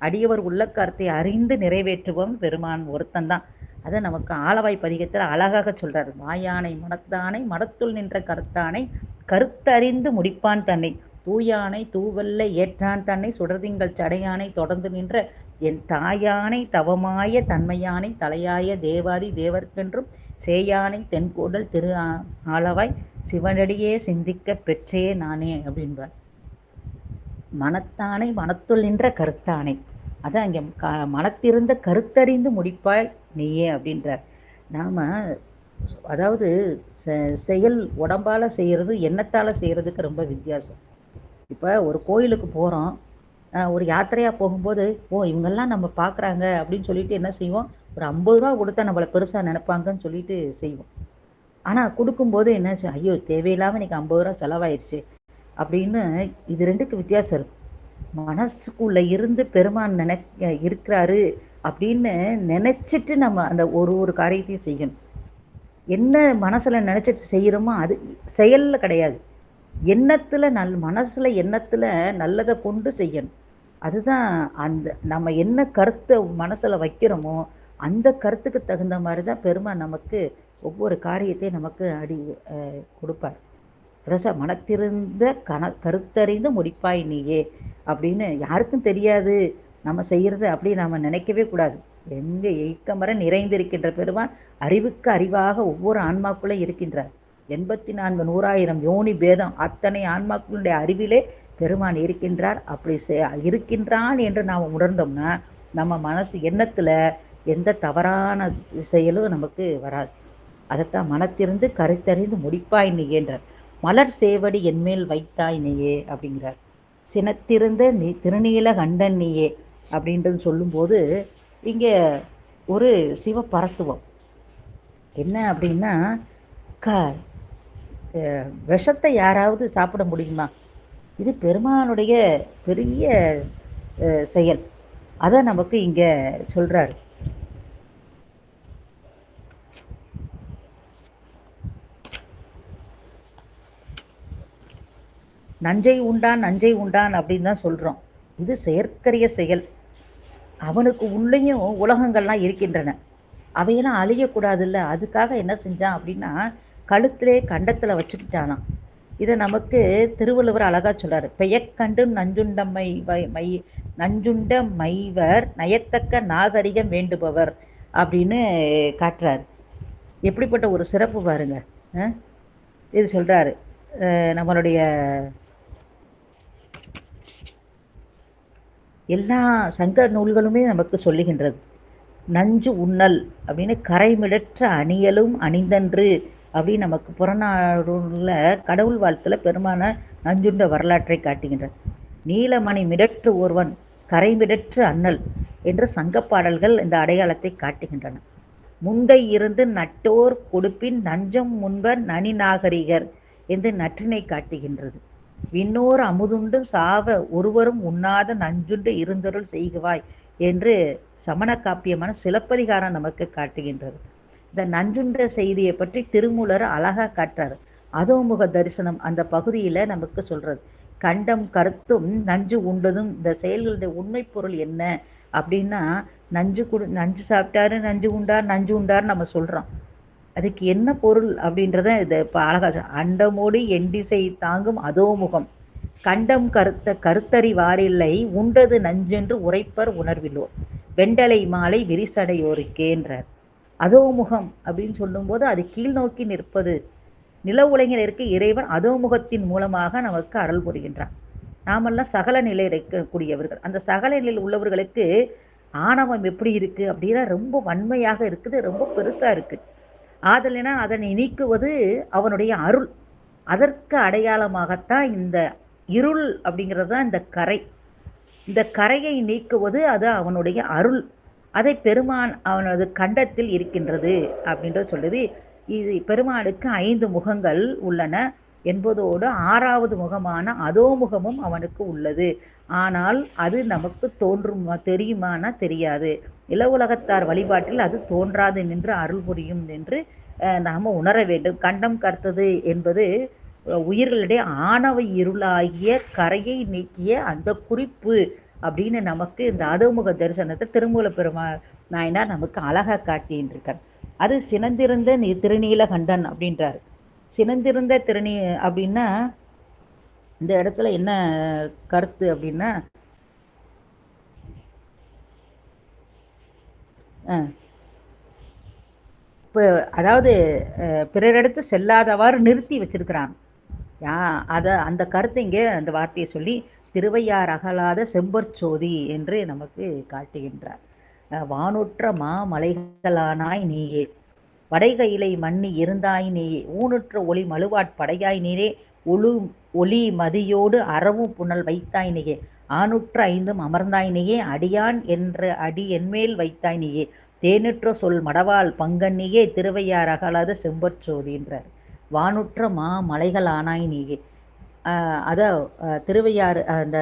அடியவர் உள்ள கருத்தை அறிந்து நிறைவேற்றுவோம் பெருமான் ஒருத்தந்தான். அதை நமக்கு ஆலவாய் பதிகத்தில் அழகாக சொல்றாரு. மாயானை மனத்தானை மனத்துள் நின்ற கருத்தானை கருத்தறிந்து முடிப்பான் தன்னை தூயானை தூவல்ல ஏற்றான் தன்னை சுடர்திங்கள் சடையானை தொடர்ந்து நின்ற என் தாயானை தவமாய தன்மையானை தலையாய தேவாதி தேவர்க்கென்றும் சேயானை தென்கோடல் திரு ஆலவாய் சிவனடியே சிந்திக்க பெற்றே நானே அப்படின்றார். மனத்தானை மனத்துள் நின்ற கருத்தானை அதான் இங்கே மனத்திருந்த கருத்தறிந்து முடிப்பாய் நீயே அப்படின்றார். நாம் அதாவது செயல் உடம்பால் செய்கிறது எண்ணத்தால் செய்கிறதுக்கு ரொம்ப வித்தியாசம். இப்போ ஒரு கோயிலுக்கு போகிறோம், ஒரு யாத்திரையாக போகும்போது இவங்கெல்லாம் நம்ம பார்க்குறாங்க அப்படின்னு சொல்லிட்டு என்ன செய்வோம், ஒரு 50 ரூபா கொடுத்தா நம்மளை பெருசாக நினைப்பாங்கன்னு சொல்லிட்டு செய்வோம். ஆனால் கொடுக்கும்போது என்னாச்சு, ஐயோ தேவையில்லாமல் இன்னைக்கு 50 ரூபா செலவாயிடுச்சு அப்படின்னு. இது ரெண்டுக்கு வித்தியாசம் இருக்கு. மனசுக்குள்ளே இருந்து பெருமான் இருக்கிறாரு அப்படின்னு நினச்சிட்டு நம்ம அந்த ஒரு காரியத்தையும் செய்யணும். என்ன மனசில் நினச்சிட்டு செய்கிறோமோ அது செயலில் கிடையாது, எண்ணத்தில் மனசில் எண்ணத்தில் நல்லதை கொண்டு செய்யணும். அதுதான் அந்த நம்ம என்ன கருத்தை மனசில் வைக்கிறோமோ அந்த கருத்துக்கு தகுந்த மாதிரி தான் பெருமான் நமக்கு ஒவ்வொரு காரியத்தையும் நமக்கு கொடுப்பார். அதான் மனத்திருந்த கருத்தறிந்து முடிப்பாய் நீயே அப்படின்னு. யாருக்கும் தெரியாது நம்ம செய்கிறது அப்படி நாம் நினைக்கவே கூடாது. எங்கே ஏக்கமர நிறைந்திருக்கின்ற பெருமான் அறிவுக்கு அறிவாக ஒவ்வொரு ஆன்மாக்குள்ளே இருக்கின்றார். 84 100,000 யோனி பேதம் அத்தனை ஆன்மாக்களுடைய அறிவிலே பெருமான் இருக்கின்றார். அப்படி இருக்கின்றான் என்று நாம் உணர்ந்தோம்னா நம்ம மனசு எண்ணத்தில் எந்த தவறான செயலும் நமக்கு வராது. அதைத்தான் மனத்திருந்து கருத்தறிந்து முடிப்பாய் நீயேன்றார். மலர் சேவடி என்மேல் வைத்தாய் நீயே அப்படிங்கிறார். சினத்திருந்த திருநீல கண்டன் நீயே அப்படின்றது சொல்லும்போது இங்கே ஒரு சிவபரத்துவம் என்ன அப்படின்னா, விஷத்தை யாராவது சாப்பிட முடியுமா? இது பெருமானுடைய பெரிய செயல். அதை நமக்கு இங்கே சொல்றாரு. நஞ்சை உண்டான் அப்படின்னு தான் சொல்கிறோம். இது செயற்கரிய செயல். அவனுக்கு உள்ளேயும் உலகங்கள்லாம் இருக்கின்றன, அவையெல்லாம் அழியக்கூடாதுல்ல. அதுக்காக என்ன செஞ்சான் அப்படின்னா கழுத்திலே கண்டத்தில் வச்சுக்கிட்டானாம். இதை நமக்கு திருவள்ளுவர் அழகா சொல்றாரு. பெயக்கண்டு நஞ்சுண்ட மைவர் நயத்தக்க நாகரிகம் வேண்டுபவர் அப்படின்னு காட்டுறாரு. எப்படிப்பட்ட ஒரு சிறப்பு பாருங்க. இது சொல்றாரு. நம்மளுடைய எல்லா சங்க நூல்களுமே நமக்கு சொல்லுகின்றது. நஞ்சு உண்ணல் அப்படின்னு கரைமிடற்ற அணியலும் அணிந்தன்று அப்படின்னு நமக்கு புறநானூறுல கடவுள் வாழ்த்துல பெருமான நஞ்சுண்ட வரலாற்றை காட்டுகின்றார். நீலமணி மிடற்று ஒருவன் கரைமிடற்று அண்ணல் என்ற சங்கப்பாடல்கள் இந்த அடையாளத்தை காட்டுகின்றன. முந்தை இருந்து நட்டோர் கொடுப்பின் நஞ்சம் முன்பர் நனி நாகரிகர் என்று நற்றினை காட்டுகின்றது. விண்ணோர் அமுதுண்டு சாவ ஒருவரும் உண்ணாத நஞ்சுண்டு இருந்தருள் செய்குவாய் என்று சமண காப்பியமான சிலப்பதிகாரம் நமக்கு காட்டுகின்றது. இந்த நஞ்சுண்ட செய்தியை பற்றி திருமூலர் அழகா காட்டுறாரு. அதோமுக தரிசனம் அந்த பகுதியில நமக்கு சொல்றது. கண்டம் கருத்தும் நஞ்சு உண்டதும் இந்த செயல்களுடைய உண்மை பொருள் என்ன அப்படின்னா, நஞ்சு சாப்பிட்டாரு, நஞ்சு உண்டார் நம்ம சொல்றோம். அதுக்கு என்ன பொருள் அப்படின்றத இது இப்ப அழகா அண்டமோடு எண்டிசை தாங்கும் அதோமுகம் கண்டம் கருத்தறிவாரில்லை உண்டது நஞ்சென்று உரைப்பர் உணர்விலோர் வெண்டலை மாலை விரிசடையோருக்கேன்றார். அதோமுகம் அப்படின்னு சொல்லும்போது அது கீழ் நோக்கி நிற்பது. நில உலகில் இருக்க இறைவன் அதோமுகத்தின் மூலமாக நமக்கு அருள் புரிகின்றான். நாமெல்லாம் சகல நிலை இருக்கக்கூடியவர்கள். அந்த சகல நிலையில் உள்ளவர்களுக்கு ஆணவம் எப்படி இருக்கு அப்படின்னா ரொம்ப வன்மையாக இருக்குது, ரொம்ப பெருசா இருக்கு. ஆதலினா அதனை நீக்குவது அவனுடைய அருள். அதற்கு அடையாளமாகத்தான் இந்த இருள் அப்படிங்கிறது தான் இந்த கரை. இந்த கரையை நீக்குவது அது அவனுடைய அருள். அதை பெருமான் அவனது கண்டத்தில் இருக்கின்றது அப்படின்றது சொல்லுது. இது பெருமானுக்கு 5 முகங்கள் உள்ளன என்பதோடு 6வது முகமான அதோமுகமும் அவனுக்கு உள்ளது. ஆனால் அது நமக்கு தெரியுமானா தெரியாது. இல உலகத்தார் வழிபாட்டில் அது தோன்றாது நின்று அருள் புரியும் என்று நாம உணர வேண்டும். கண்டம் கர்த்தது என்பது உயிர்களுடைய ஆணவ இருளாகிய கரையை நீக்கிய அந்த குறிப்பு அப்படின்னு நமக்கு இந்த அதோமுக தரிசனத்தை திருமூல நாயனார் நமக்கு அழகா காட்டின்றிருக்கார். அது சினந்திருந்த திருநீலகண்டன் அப்படின்றாரு. சினந்திருந்த அப்படின்னா இந்த இடத்துல என்ன கருத்து அப்படின்னா, இப்போ அதாவது பிறரிடத்து செல்லாதவாறு நிறுத்தி வச்சிருக்கிறான். அந்த கருத்தை இங்கே அந்த வார்த்தையை சொல்லி திருவையார் அகலாத செம்பற்சோதி என்று நமக்கு காட்டுகின்றார். வானுற்ற மாமலைகளானாய் நீயே வடைகையிலை மண்ணி இருந்தாய் நீயே ஊனுற்ற ஒளி மழுவாட்படையாய் நீரே ஒளி மதியோடு அறவும் புனல் வைத்தாய் நீயே ஆணுற்ற 5ம் அமர்ந்தாய் நீயே அடியான் என்ற அடி என்மேல் வைத்தாய் நீயே தேனுற்ற சொல் மடவாள் பங்கன்னியே திருவையார் அகலாத செம்பற்சோதி என்றார். வானுற்ற மலைகள் ஆனாய் நீயே அத திருவையாறு அந்த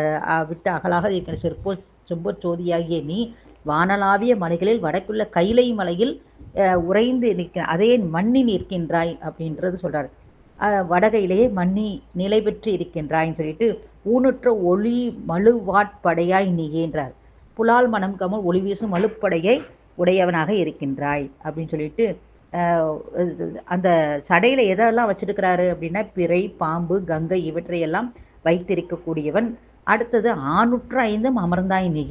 விட்டு அகலாக இருக்கிற செம்பற்சோதியாகிய நீ வானலாவிய மலைகளில் வடக்குள்ள கைலை மலையில் உறைந்து அதே மண்ணி நிற்கின்றாய் அப்படின்றது சொல்றாரு. வடகையிலேயே மண்ணி நிலை பெற்று இருக்கின்றாய்ன்னு சொல்லிட்டு ஊனுற்ற ஒளி மழுவாட்படையாய் நீங்கேன்றார். புலால் மனம் கமல் ஒளி வீசும் மழுப்படையை உடையவனாக இருக்கின்றாய் அப்படின்னு சொல்லிட்டு அந்த சடையில எதெல்லாம் வச்சிருக்கிறாரு அப்படின்னா பிறை பாம்பு கங்கை இவற்றையெல்லாம் வைத்திருக்கக்கூடியவன். அடுத்தது ஆணுற்ற 5ம் அமர்ந்தாய் நீ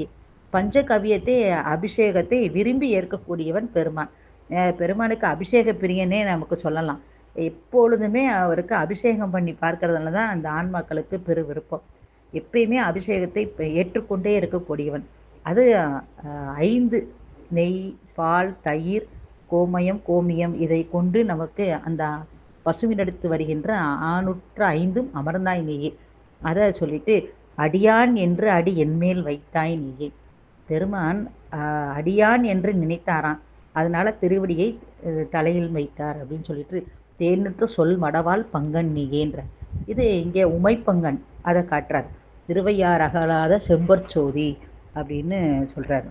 பஞ்சகவியத்தை அபிஷேகத்தை விரும்பி ஏற்கக்கூடியவன் பெருமான். பெருமானுக்கு அபிஷேக பிரியனே நமக்கு சொல்லலாம். எப்பொழுதுமே அவருக்கு அபிஷேகம் பண்ணி பார்க்கறதுனால தான் அந்த ஆன்மாக்களுக்கு பெரு விருப்பம். எப்பயுமே அபிஷேகத்தை ஏற்றுக்கொண்டே இருக்கக்கூடியவன். அது 5 நெய் பால் தயிர் கோமியம் இதை கொண்டு நமக்கு அந்த பசுவினடுத்து வருகின்ற ஆணுற்ற 5ம் அமர்ந்தாய் நீயே அதை சொல்லிட்டு அடியான் என்று அடி என்மேல் வைத்தாய் நீயே. பெருமான் அடியான் என்று நினைத்தாராம், அதனால திருவடியை தலையில் வைத்தார் அப்படின்னு சொல்லிட்டு தேனுற்ற சொல் மடவாள் பங்கன் நீயேன்ற இது இங்கே உமைப்பங்கன் அதை காட்டுறார். திருவையார் அகலாத செம்பற்சோதி அப்படின்னு சொல்றாரு.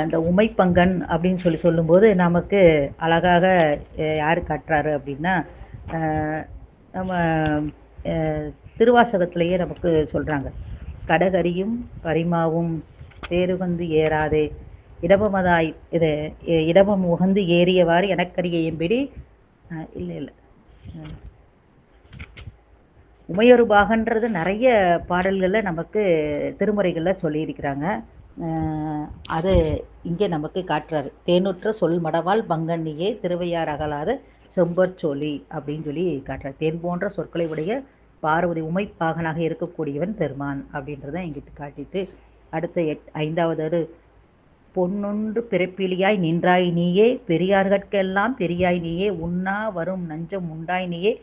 இந்த உமைப்பங்கன் அப்படின்னு சொல்லும்போது நமக்கு அழகாக யார் காட்டுறாரு அப்படின்னா நம்ம திருவாசகத்திலேயே நமக்கு சொல்கிறாங்க. கடகரியும் பரிமாவும் தேரு வந்து ஏறாதே இடபமதாய் இது இடபம் உகந்து ஏறியவாறு எனக்கரிய எம்பிடி இல்லை உமையொரு பாகன்றது நிறைய பாடல்களில் நமக்கு திருமுறைகளில் சொல்லியிருக்கிறாங்க. அது இங்கே நமக்கு காட்டுறாரு. தேனுற்ற சொல் மடவாள் பங்கன்னியே திருவையார் அகலாத செம்பற்சோலி அப்படின்னு சொல்லி காட்டுறாரு. தேன் போன்ற சொற்களை உடைய பார்வதி உமைப்பாகனாக இருக்கக்கூடியவன் பெருமான் அப்படின்றத இங்கிட்டு காட்டிட்டு அடுத்த 5வது பொன்னொன்று பிறப்பிலியாய் நின்றாய் நீயே, பெரியார்கட்கெல்லாம் பெரியாய் நீயே, உண்ணா வரும் நஞ்சம் உண்டாய் நீயே,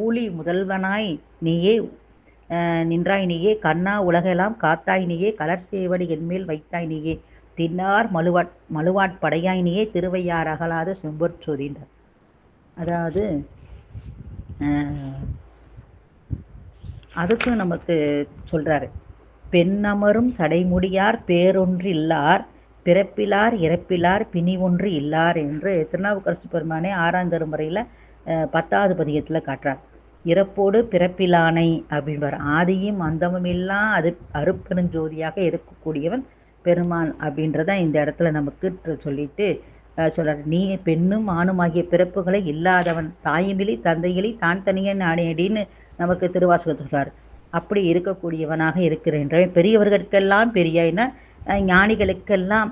ஊழி முதல்வனாய் நீயே நின்றாய் நீயே, கண்ணா உலகெல்லாம் காத்தாய் நீயே, கலர் சேவடி என்மேல் வைத்தாய் நீயே, தின்னார் மழுவாட்படையாய் நீயே, திருவையார் அகலாத செம்பொற்சோதின்றார். அதாவது அதுக்கும் நமக்கு சொல்றாரு, பெண்ணமரும் சடைமுடியார் பேரொன்று இல்லார், பிறப்பிலார் இறப்பிலார் பிணி ஒன்று இல்லார் என்று திருநாவுக்கரசு பெருமானே 6ஆம் திருமுறையில் 10வது பதிகத்தில் காட்டுறார். இறப்போடு பிறப்பிலானை அப்படின்பார். ஆதியும் அந்தமும் இல்லா அது அருப்பெருஞ்சோதியாக இருக்கக்கூடியவன் பெருமான் அப்படின்றத இந்த இடத்துல நமக்கு சொல்லிட்டு சொல்றார். நீ பெண்ணும் ஆணும் ஆகிய பிறப்புகளை இல்லாதவன், தாயுமிலி தந்தையிலி தான் தனியன் ஆணையடின்னு நமக்கு திருவாசகம் சொல்றார். அப்படி இருக்கக்கூடியவனாக இருக்கிறேன். பெரியவர்களுக்கெல்லாம் பெரியாய்னா ஞானிகளுக்கெல்லாம்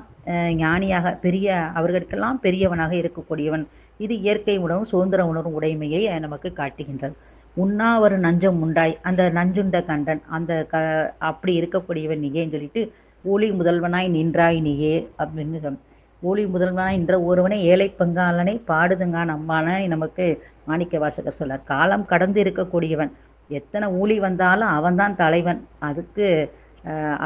ஞானியாக பெரிய அவர்களுக்கெல்லாம் பெரியவனாக இருக்கக்கூடியவன். இது இயற்கை உணவும் சுதந்திர உணர்வும் உடைமையை நமக்கு காட்டுகின்றது. உண்ணா ஒரு நஞ்சம் உண்டாய், அந்த நஞ்சுண்ட கண்டன் அந்த அப்படி இருக்கக்கூடியவன் நீயேன்னு சொல்லிட்டு, ஊழி முதல்வனாய் நின்றாய் நீயே அப்படின்னு ஊழி முதல்வனாய் நின்ற ஒருவனை ஏழை பங்காளனை பாடுதுங்கான் அம்மானை நமக்கு மாணிக்க வாசகர் சொல்லார். காலம் கடந்து இருக்கக்கூடியவன், எத்தனை ஊழி வந்தாலும் அவன்தான் தலைவன். அதுக்கு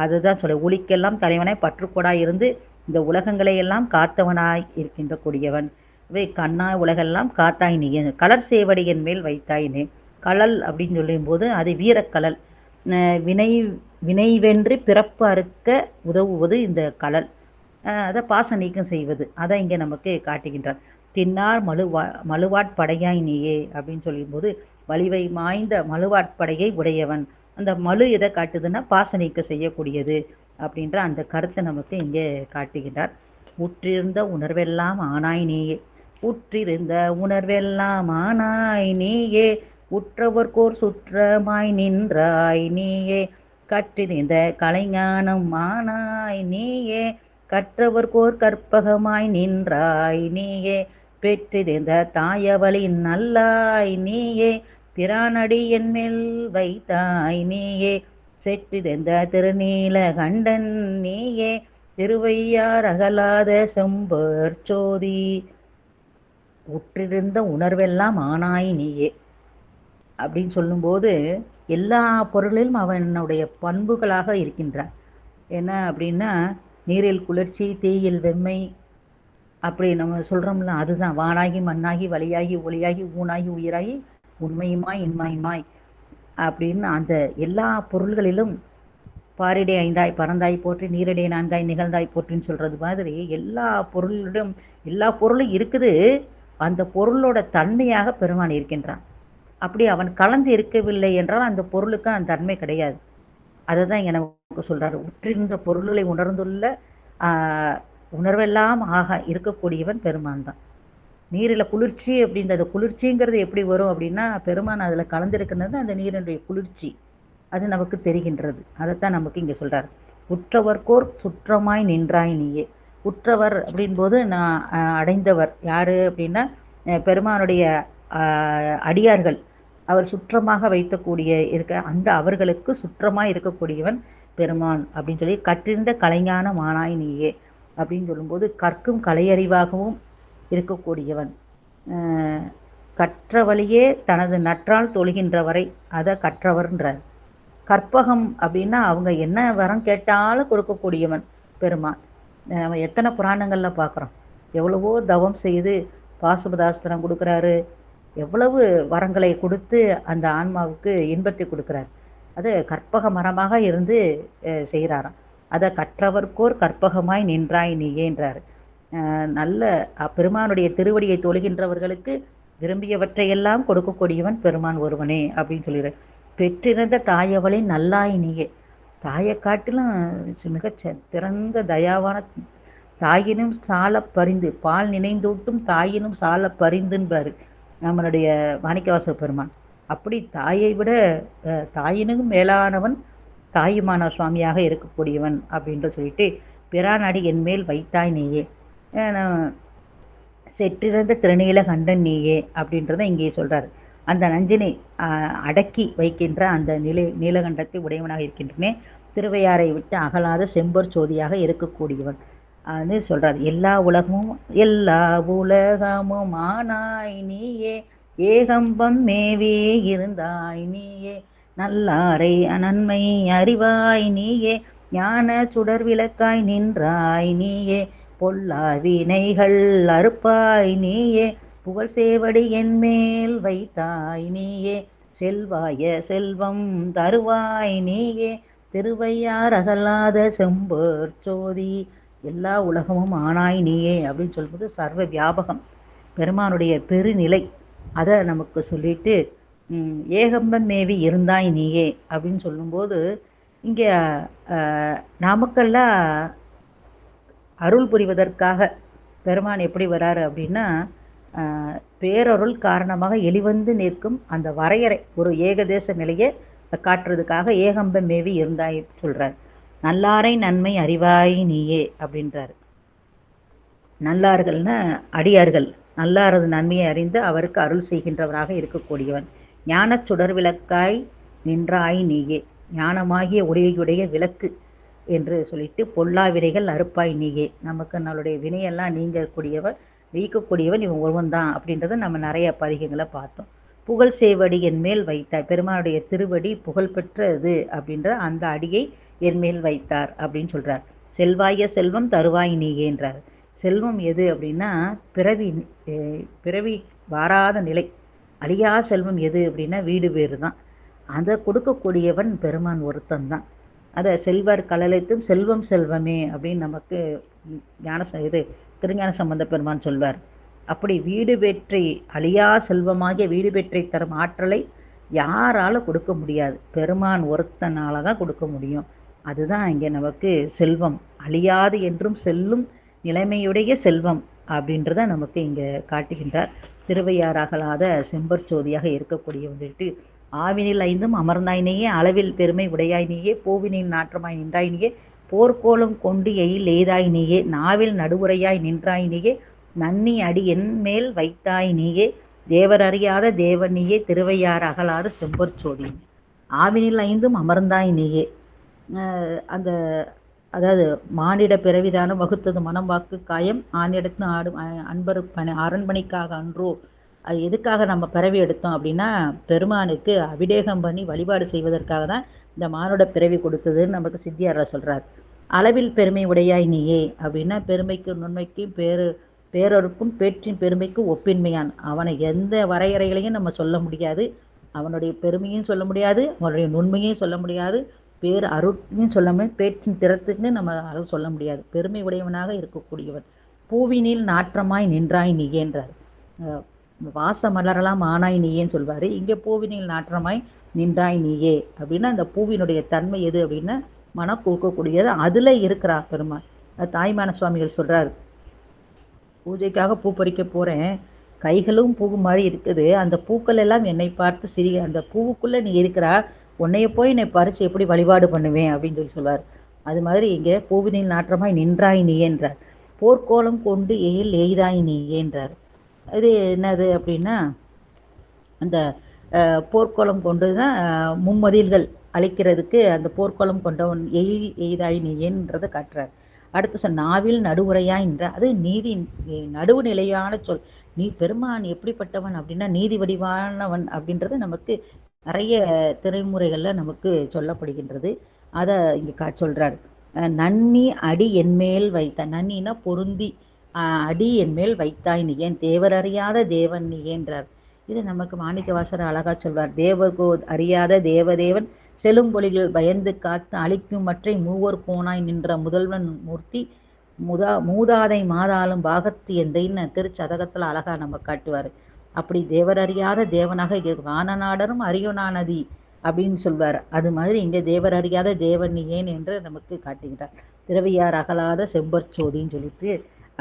அதுதான் சொல்ல, ஊழிக்கெல்லாம் தலைவனாய் பற்றுக்கோடாய் இருந்து இந்த உலகங்களை எல்லாம் காத்தவனாய் இருக்கின்ற கூடியவன். கண்ணா உலகெல்லாம் காத்தாய் நீ, கலர் சேவடியின் மேல் வைத்தாய் நீ. கலல் அப்படின்னு சொல்லும்போது அது வீரக்கலல், வினைவென்று பிறப்பு அறுக்க உதவுவது இந்த கலல். அதை பாச நீக்கம் செய்வது, அதை இங்கே நமக்கு காட்டுகின்றார். தின்னார் மழுவாட்படையாய் நீயே அப்படின்னு சொல்லும்போது வலிவை மாய்ந்த மழுவாட்படையை உடையவன். அந்த மழு எதை காட்டுதுன்னா பாச நீக்கம் செய்யக்கூடியது அப்படின்ற அந்த கருத்தை நமக்கு இங்கே காட்டுகின்றார். உற்றிருந்த உணர்வெல்லாம் ஆனாய் நீயே, உற்றிருந்த உணர்வெல்லாம் ஆனாய் நீயே, உற்றவர்கோர் சுற்றமாய் நின்றாய் நீயே, கற்றிருந்த கலைஞானம் ஆனாய் நீயே, கற்றவர்கோர் கற்பகமாய் நின்றாய் நீயே, பெற்றிருந்த தாயவளின் நல்லாய் நீயே, பிரானடி என்மேல் வைத்தாய் நீயே, செற்றிருந்த திருநீல கண்டன் நீயே, திருவையார் அகலாத செம்பொற்சோதி. உற்றிருந்த உணர்வெல்லாம் ஆனாய் நீயே அப்படின்னு சொல்லும்போது எல்லா பொருளிலும் அவனுடைய பண்புகளாக இருக்கின்றான். என்ன அப்படின்னா, நீரில் குளிர்ச்சி, தீயில் வெம்மை, அப்படி நம்ம சொல்கிறோம்ல, அதுதான் வானாகி மண்ணாகி வழியாகி ஒளியாகி ஊனாகி உயிராகி உண்மையுமாய் இன்மையுமாய் அப்படின்னு அந்த எல்லா பொருள்களிலும் பாரிடை ஐந்தாய் பறந்தாய் போற்றி, நீரிடை நான்காய் நிகழ்ந்தாய் போற்றின்னு சொல்கிறது மாதிரி எல்லா பொருளிலும் எல்லா பொருளும் இருக்குது. அந்த பொருளோட தன்மையாக பெருமான் இருக்கின்றான். அப்படி அவன் கலந்து இருக்கவில்லை என்றால் அந்த பொருளுக்கு அந்த தன்மை கிடையாது. அதை தான் இங்கே நமக்கு சொல்கிறார். உற்றிருந்த பொருள்களை உணர்ந்துள்ள உணர்வெல்லாம் ஆக இருக்கக்கூடியவன் பெருமான் தான். நீரில் குளிர்ச்சி அப்படின்றது, குளிர்ச்சிங்கிறது எப்படி வரும் அப்படின்னா, பெருமான் அதில் கலந்திருக்கிறது அந்த நீரினுடைய குளிர்ச்சி அது நமக்கு தெரிகின்றது. அதைத்தான் நமக்கு இங்கே சொல்கிறார். உற்றவர்கோர் சுற்றமாய் நின்றாய் நீயே. உற்றவர் அப்படின்போது நான் அடைந்தவர் யார் அப்படின்னா, பெருமானுடைய அடியார்கள், அவர் சுற்றமாக வைக்கக்கூடிய அந்த அவர்களுக்கு சுற்றமாக இருக்கக்கூடியவன் பெருமான் அப்படின்னு சொல்லி, கற்றிருந்த கலைஞான மானாய் நீயே அப்படின்னு சொல்லும்போது கற்கும் கலையறிவாகவும் இருக்கக்கூடியவன், கற்ற வழியே தனது நற்றால் தொழுகின்றவரை அதை கற்றவர்ன்றார். கற்பகம் அப்படின்னா அவங்க என்ன வரம் கேட்டாலும் கொடுக்கக்கூடியவன் பெருமான். நம்ம எத்தனை புராணங்களில் பார்க்குறோம், எவ்வளவோ தவம் செய்து பாசுபதாஸ்திரம் கொடுக்குறாரு, எவ்வளவு வரங்களை கொடுத்து அந்த ஆன்மாவுக்கு இன்பத்தை கொடுக்குறார். அது கற்பக மரமாக இருந்து செய்கிறாராம். அதை கற்றவர்க்கோர் கற்பகமாய் நின்றாய் நீயேன்றார். நல்ல பெருமானுடைய திருவடியை தொழுகின்றவர்களுக்கு விரும்பியவற்றையெல்லாம் கொடுக்கக்கூடியவன் பெருமான் ஒருவனே அப்படின்னு சொல்லிடுறார். பெற்றிருந்த தாயவளின் நல்லாய் நீயே. தாயை காட்டிலும் மிக திறந்த தயாவான, தாயினும் சால பரிந்து, பால் நினைந்தூட்டும் தாயினும் சால பரிந்துன்றாரு நம்மளுடைய மாணிக்கவாசக பெருமான். அப்படி தாயை விட தாயினும் மேலானவன் தாயுமான சுவாமியாக இருக்கக்கூடியவன் அப்படின்ற சொல்லிட்டு, பிரானடி என் மேல் வைத்தாய் நீயே, செற்றிருந்த திருநீல கண்டன் நீயே அப்படின்றத இங்கே சொல்றாரு. அந்த நஞ்சினை அடக்கி வைக்கின்ற அந்த நீலகண்டத்தை உடையவனாக இருக்கின்றனே, திருவையாரை விட்டு அகலாத செம்பொற் சோதியாக இருக்கக்கூடியவன். அது சொல்றாரு. எல்லா உலகமும் ஆனாய் நீயே, ஏகம்பம் மேவி இருந்தாய் நீயே, நல்லாரை நன்மை அறிவாய் நீயே, ஞான சுடர் விளக்காய் நின்றாய் நீயே, பொல்லா வினைகள் அறுப்பாய் நீயே, புகழ் சேவடி என்மேல் வைத்தாய் நீயே, செல்வாய செல்வம் தருவாய் நீயே, திருவையார் அகலாத செம்பொற் சோதி, எல்லா உலகமும் ஆனாய் நீயே அப்படின்னு சொல்லும்போது சர்வ வியாபகம் பெருமானுடைய பெருநிலை அதை நமக்கு சொல்லிட்டு ஏகம்பம் மேவி இருந்தாய் நீயே அப்படின்னு சொல்லும்போது இங்கே நமக்கெல்லாம் அருள் புரிவதற்காக பெருமான் எப்படி வராரு அப்படின்னா பேரருள் காரணமாக எளிவந்து நிற்கும் அந்த வரையறை ஒரு ஏகதேச நிலையை காட்டுறதுக்காக ஏகம்பம் மேவி இருந்தாய் சொல்றார். நல்லாரை நன்மை அறிவாய் நீயே அப்படின்றாரு. நல்லார்கள்னா அடியார்கள், நல்லாரது நன்மையை அறிந்து அவருக்கு அருள் செய்கின்றவராக இருக்கக்கூடியவன். ஞான சுடர் விளக்காய் நின்றாய் நீயே, ஞானமாகிய ஒளியுடைய விளக்கு என்று சொல்லிட்டு பொல்லா வினைகள் அறுப்பாய் நீயே, நமக்கு நம்மளுடைய வினையெல்லாம் நீக்கக்கூடியவன் இவன் ஒருவன் தான் அப்படின்றத நம்ம நிறைய பதிகங்களை பார்த்தோம். புகழ் சேவடி என் மேல் வைத்தாய், பெருமானுடைய திருவடி புகழ் பெற்றது அப்படின்ற அந்த அடியை என் மேல் வைத்தார் அப்படின்னு சொல்றார். செல்வாய செல்வம் தருவாய் நீயேன்றார். செல்வம் எது அப்படின்னா பிறவி வாராத நிலை, அழியா செல்வம் எது அப்படின்னா வீடு பேரு தான். அதை கொடுக்கக்கூடியவன் பெருமான் ஒருத்தன் தான். அதை செல்வர் கலலைத்தும் செல்வம் செல்வமே அப்படின்னு நமக்கு திருஞான சம்பந்த பெருமான் சொல்வார். அப்படி வீடு பெற்றை அழியா செல்வமாகிய வீடு பெற்றை தரும் ஆற்றலை யாரால கொடுக்க முடியாது, பெருமான் ஒருத்தனால தான் கொடுக்க முடியும். அதுதான் இங்கே நமக்கு செல்வம், அழியாது என்றும் செல்லும் நிலைமையுடைய செல்வம் அப்படின்றத நமக்கு இங்கே காட்டுகின்றார். திருவையார் அகலாத செம்பற்சோதியாக இருக்கக்கூடிய வந்துட்டு ஆவினில் ஐந்தும் அமர்ந்தாய் நீயே, அளவில் பெருமை உடையாய் நீயே, பூவினில் நாற்றமாய் நின்றாய் நீயே, போர்க்கோலம் கொண்டு எயில் எய்தாய் நீயே, நாவில் நடுவுரையாய் நின்றாய் நீயே, நன்னி அடி என் மேல் வைத்தாய் நீயே, தேவர் அறியாத தேவன் நீயே, திருவையார் அகலாத செம்பற்சோதி. ஆவினில் ஐந்தும் அமர்ந்தாய் நீயே, அந்த அதாவது மானிட பிறவிதான வகுத்தது மனம் வாக்கு காயம் ஆனிடத்து ஆடும் அன்பரு அரண்மனைக்காக அன்றோ. அது எதுக்காக நம்ம பிறவி எடுத்தோம் அப்படின்னா பெருமானுக்கு அபிடேகம் பண்ணி வழிபாடு செய்வதற்காக தான் இந்த மானுட பிறவி கொடுத்ததுன்னு நமக்கு சித்தியாரர் சொல்றார். அளவில் பெருமை உடையாய் நீயே அப்படின்னா பெருமைக்கும் நுண்மைக்கும் பேரருக்கும் பேற்றின் பெருமைக்கு ஒப்பின்மையான். அவனை எந்த வரையறைகளையும் நம்ம சொல்ல முடியாது, அவனுடைய பெருமையும் சொல்ல முடியாது, அவனுடைய நுண்மையும் சொல்ல முடியாது, பேர் அருட்டையும் சொல்ல முடியாது, பேற்றின் திறத்துக்குன்னு நம்ம சொல்ல முடியாது. பெருமை உடையவனாக இருக்கக்கூடியவன். பூவினில் நாற்றமாய் நின்றாய் நீயேன்றார். வாச மலரெல்லாம் ஆனாய் நீயேன்னு சொல்வார். இங்கே பூவினில் நாற்றமாய் நின்றாய் நீயே அப்படின்னா அந்த பூவினுடைய தன்மை எது அப்படின்னா மனம் கொடுக்கக்கூடியது, அதில் இருக்கிறா பெருமாள். தாய்மான சுவாமிகள் சொல்கிறார், பூஜைக்காக பூ பறிக்க போகிறேன், கைகளும் பூ மாதிரி இருக்குது, அந்த பூக்கள் எல்லாம் என்னை பார்த்து அந்த பூவுக்குள்ளே நீ இருக்கிறா, உன்னைய போய் என்னை பறித்து எப்படி வழிபாடு பண்ணுவேன் அப்படின்னு சொல்லி சொல்வார். அது மாதிரி இங்கே பூவினில் நாற்றமாய் நின்றாய் நீயேன்றார். போர்க்கோலம் கொண்டு எய்தாய் நீயேன்றார். இது என்னது அப்படின்னா அந்த போர்க்கோலம் கொண்டு தான் மும்மதில்கள் அழிக்கிறதுக்கு அந்த போர்க்கோலம் கொண்டவன் எய்தாய் நீயேன்றதை காட்டுறார். அடுத்து நாவில் நடுவுரையாய் என்ற அது நீதி நடுவு நிலையான சொல். நீ பெருமான் எப்படிப்பட்டவன் அப்படின்னா நீதி வடிவானவன் அப்படின்றது நமக்கு நிறைய திரைமுறைகளில் நமக்கு சொல்லப்படுகின்றது. அதை இங்கே சொல்றார். நன்னி அடி என்மேல் வைத்த, நன்னினா பொருந்தி, அடி என்மேல் வைத்தாய் நீ ஏன், தேவர் அறியாத தேவன் நீ என்றார். இது நமக்கு மாணிக்கவாசகர் அழகா சொல்வார். தேவகோ அறியாத தேவதேவன் செலும்பொலிகள் பயந்து காத்து அழிக்கும் மற்றை மூவர் கோனாய் நின்ற முதல்வன் மூர்த்தி மூதாதை மாதாளும் பாகத்து எந்தைன்னு திருச்சதகத்தில் அழகா நம்ம காட்டுவார். அப்படி தேவர் அறியாத தேவனாக வானநாடரும் அரியோனானதி அப்படின்னு சொல்வார். அது மாதிரி இங்கே தேவர் அறியாத தேவன் நீ ஏன் என்று நமக்கு காட்டுகிறார். திருவையார் அகலாத செம்பற்சோதின்னு சொல்லிட்டு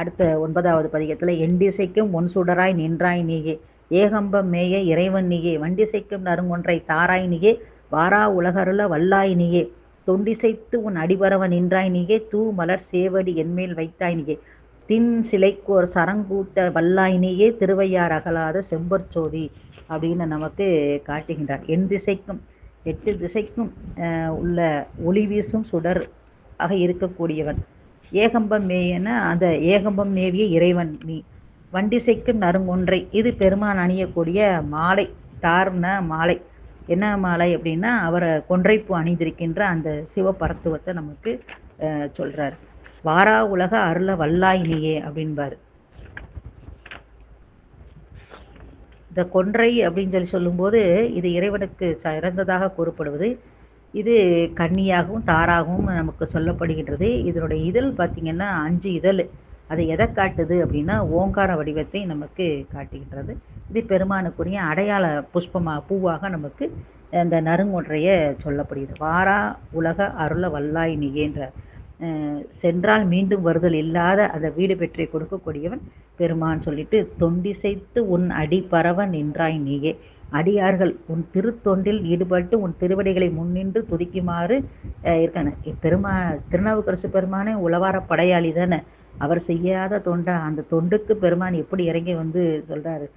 அடுத்த 9வது பதிகத்தில் எண்டிசைக்கும் ஒன் சுடராய் நின்றாய் நீயே, ஏகம்பம் மேய இறைவன் நீயே, வண்டிசைக்கும் நறுங்கொன்றை தாராய் நீயே, வாரா உலகருள வல்லாய் நீயே, தொண்டிசைத்து உன் அடிபரவ நின்றாய் நீயே, தூ மலர் சேவடி என்மேல் வைத்தாய் நீயே, தின் சிலைக்கோர் சரங்கூட்ட வல்லாய் நீயே, திருவையார் அகலாத செம்பற்சோதி அப்படின்னு நமக்கு காட்டுகின்றார். என் திசைக்கும் 8 திசைக்கும் உள்ள ஒளி வீசும் சுடர் ஆக இருக்கக்கூடியவன். ஏகம்பம் மேயன அந்த ஏகம்பம் மேவிய இறைவன் நீ. வண்டிசைக்கும் நறுங்கொன்றை, இது பெருமான் அணியக்கூடிய மாலை, தார்ன மாலை. என்ன மாலை அப்படின்னா அவரை கொன்றைப்பூ அணிந்திருக்கின்ற அந்த சிவபரத்துவத்தை நமக்கு சொல்றாரு. வாரா உலக அருள வல்லாய் நீயே அப்படின்பாரு. இந்த கொன்றை அப்படின்னு சொல்லும்போது இது இறைவனுக்கு இறந்ததாக கூறப்படுவது. இது கன்னியாகவும் தாராகவும் நமக்கு சொல்லப்படுகின்றது. இதனுடைய இதழ் பார்த்திங்கன்னா 5 இதழ். அது எதை காட்டுது அப்படின்னா ஓங்கார வடிவத்தை நமக்கு காட்டுகின்றது. இது பெருமானுக்குரிய அடையாள பூவாக நமக்கு அந்த நறுங்கொன்றைய சொல்லப்படுகிறது. வாரா உலக அருள வல்லாய் நீயேன்ற சென்றால் மீண்டும் வருதல் இல்லாத அந்த வீடு பெற்றை கொடுக்கக்கூடியவன் பெருமான் சொல்லிட்டு, தொண்டிசைத்து உன் அடி பரவ நின்றாய் நீயே. அடியார்கள் உன் திருத்தொண்டில் ஈடுபட்டு உன் திருவடிகளை முன்னின்று துதிக்குமாறு இருக்கான திருநாவுக்கரசு பெருமானே உளவார படையாளி தானே. அவர் செய்யாத தொண்டா அந்த தொண்டுக்கு பெருமான் எப்படி இறங்கி வந்து சொல்றாரு.